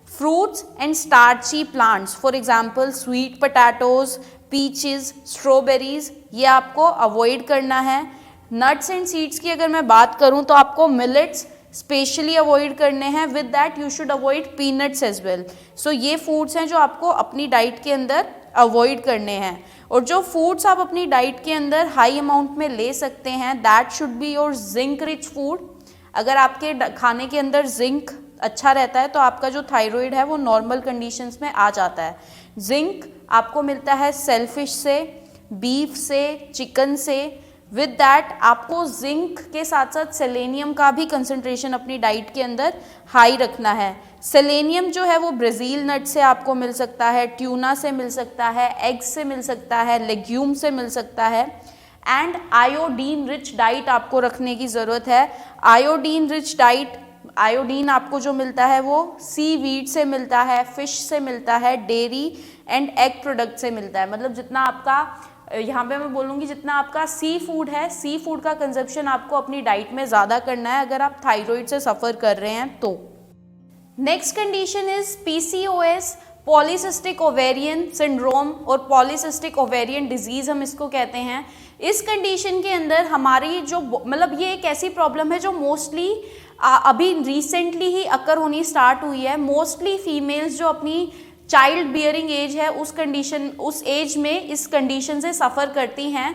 Fruits and starchy plants, for example sweet potatoes, peaches, strawberries, ये आपको अवॉइड करना है। नट्स एंड सीड्स की अगर मैं बात करूं तो आपको मिलेट्स स्पेशली अवॉइड करने हैं। With that you should avoid peanuts as well. So ये फूड्स हैं जो आपको अपनी डाइट के अंदर अवॉइड करने हैं। और जो फूड्स आप अपनी डाइट के अंदर हाई अमाउंट में ले सकते हैं, that should be your zinc rich food. अगर आपके खाने के अंदर जिंक अच्छा रहता है तो आपका जो थायराइड है वो नॉर्मल कंडीशंस में आ जाता है। जिंक आपको मिलता है सेलफिश से, बीफ से, चिकन से। विद दैट आपको जिंक के साथ साथ सेलेनियम का भी कंसंट्रेशन अपनी डाइट के अंदर हाई रखना है। सेलेनियम जो है वो ब्राज़ील नट से आपको मिल सकता है, ट्यूना से मिल सकता है, एग्स से मिल सकता है, लेग्यूम से मिल सकता है। एंड आयोडीन रिच डाइट आपको रखने की ज़रूरत है। आयोडीन रिच डाइट, आयोडीन आपको जो मिलता है वो सी वीड से मिलता है, फिश से मिलता है, डेयरी एंड एग प्रोडक्ट से मिलता है। मतलब जितना आपका यहाँ पे मैं बोलूँगी जितना आपका सी फूड है, सी फूड का कंजप्शन आपको अपनी डाइट में ज़्यादा करना है अगर आप थायराइड से सफ़र कर रहे हैं तो। Next condition is PCOS, polycystic ovarian syndrome, और पॉलीसिस्टिक ओवेरियन डिजीज़ हम इसको कहते हैं। इस कंडीशन के अंदर हमारी जो मतलब ये एक ऐसी प्रॉब्लम है जो मोस्टली अभी रिसेंटली ही अकर होनी स्टार्ट हुई है। मोस्टली फीमेल्स जो अपनी चाइल्ड बियरिंग एज है उस एज में इस कंडीशन से सफ़र करती हैं।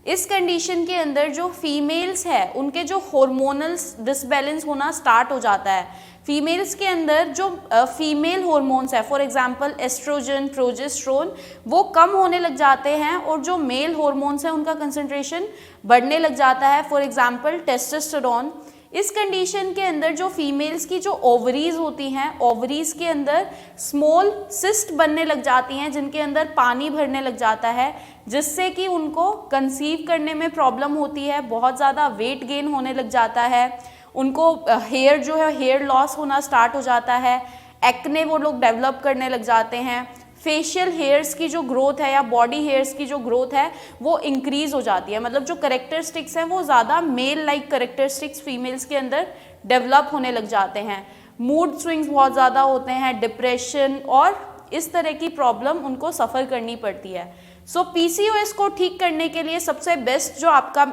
इस कंडीशन के अंदर जो फीमेल्स है उनके जो हार्मोनल डिसबैलेंस होना स्टार्ट हो जाता है। फीमेल्स के अंदर जो फीमेल हार्मोन्स है, फॉर एग्जांपल एस्ट्रोजन, प्रोजेस्टेरोन, वो कम होने लग जाते हैं, और जो मेल हार्मोन्स हैं उनका कंसंट्रेशन बढ़ने लग जाता है, फॉर एग्जांपल टेस्टोस्टेरोन। इस कंडीशन के अंदर जो फीमेल्स की जो ओवरीज होती हैं, ओवरीज के अंदर स्मॉल सिस्ट बनने लग जाती हैं जिनके अंदर पानी भरने लग जाता है, जिससे कि उनको कंसीव करने में प्रॉब्लम होती है, बहुत ज़्यादा वेट गेन होने लग जाता है, उनको हेयर जो है हेयर लॉस होना स्टार्ट हो जाता है, एक्ने वो लोग डेवलप करने लग जाते हैं, फेशियल हेयर्स की जो ग्रोथ है या बॉडी हेयर्स की जो ग्रोथ है वो इंक्रीज हो जाती है। मतलब जो करेक्टरिस्टिक्स हैं वो ज़्यादा मेल लाइक करेक्टरिस्टिक्स फीमेल्स के अंदर डेवलप होने लग जाते हैं। मूड स्विंग्स बहुत ज़्यादा होते हैं, डिप्रेशन और इस तरह की प्रॉब्लम उनको सफ़र करनी पड़ती है। सो PCOS को ठीक करने के लिए सबसे बेस्ट जो आपका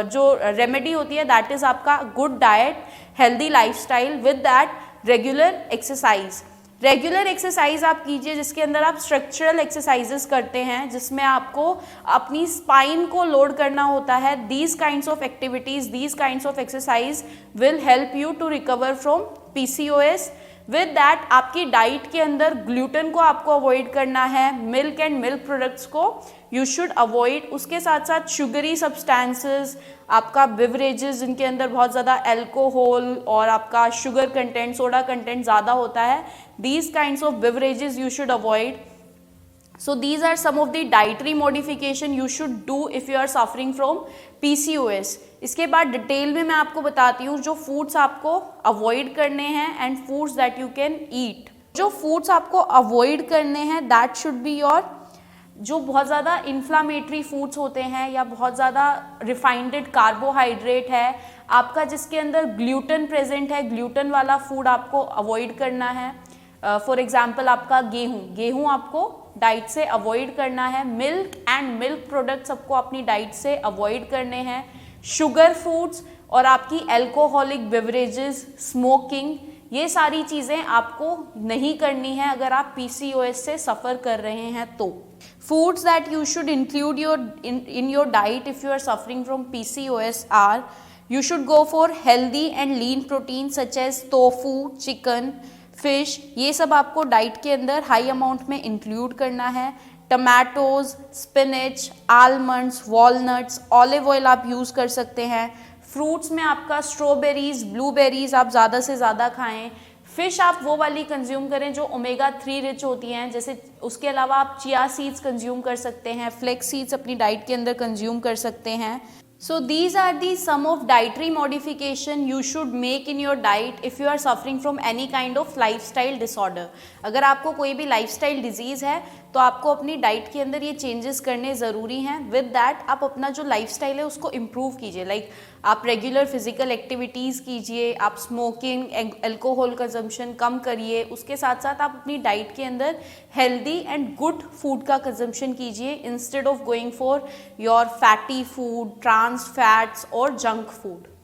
जो रेमेडी होती है दैट इज़ आपका good diet, healthy lifestyle, with that regular exercise. Regular exercise आप कीजिए जिसके अंदर आप स्ट्रक्चरल एक्सरसाइजेस करते हैं, जिसमें आपको अपनी स्पाइन को लोड करना होता है। These kinds of activities, these kinds of exercise will help you to recover from PCOS। With that आपकी डाइट के अंदर ग्लूटेन को आपको अवॉइड करना है, मिल्क एंड मिल्क प्रोडक्ट्स को यू शुड अवॉइड। उसके साथ साथ शुगरी सब्सटेंसेस, आपका बिवरेजेस जिनके अंदर बहुत ज़्यादा अल्कोहल और आपका शुगर कंटेंट, सोडा कंटेंट ज़्यादा होता है, these kinds of beverages you should avoid. So these are some of the dietary modification you should do if you are suffering from PCOS. इसके बाद डिटेल में मैं आपको बताती हूँ जो फूड्स आपको अवॉइड करने हैं and foods that you can eat. जो फूड्स आपको अवॉइड करने हैं दैट शुड बी योर जो बहुत ज़्यादा इन्फ्लामेटरी फूड्स होते हैं या बहुत ज़्यादा रिफाइंडेड कार्बोहाइड्रेट है आपका, जिसके अंदर ग्लूटेन प्रेजेंट है, ग्लूटेन वाला फूड आपको अवॉइड करना है। फॉर एग्जाम्पल आपका गेहूँ आपको डाइट से अवॉइड करना है। मिल्क एंड मिल्क प्रोडक्ट्स आपको अपनी डाइट से अवॉइड करने हैं। शुगर फूड्स और आपकी एल्कोहलिक बेवरेजेस, स्मोकिंग, ये सारी चीज़ें आपको नहीं करनी है अगर आप PCOS से सफ़र कर रहे हैं तो। Foods that you should include in your diet if you are suffering from PCOS are, you should go for healthy and lean protein such as tofu, chicken, fish, ये सब आपको डाइट के अंदर हाई अमाउंट में include करना है। Tomatoes, spinach, almonds, walnuts, olive oil आप use कर सकते हैं। फ्रूट्स में आपका स्ट्रॉबेरीज, ब्लूबेरीज आप ज़्यादा से ज़्यादा खाएं। फिश आप वो वाली कंज्यूम करें जो ओमेगा 3 रिच होती हैं, जैसे उसके अलावा आप चिया सीड्स कंज्यूम कर सकते हैं, फ्लेक्स सीड्स अपनी डाइट के अंदर कंज्यूम कर सकते हैं। So these are the some of dietary modification you should make in your diet if you are suffering from any kind of lifestyle disorder. अगर आपको कोई भी lifestyle disease है तो आपको अपनी डाइट के अंदर ये चेंजेस करने ज़रूरी हैं। विद दैट आप अपना जो लाइफस्टाइल है उसको इम्प्रूव कीजिए। लाइक आप रेगुलर फिजिकल एक्टिविटीज़ कीजिए, आप स्मोकिंग, एल्कोहल कंजम्पशन कम करिए, उसके साथ साथ आप अपनी डाइट के अंदर हेल्दी एंड गुड फूड का कंजम्पशन कीजिए instead of going for your fatty food, trans fats और जंक फूड।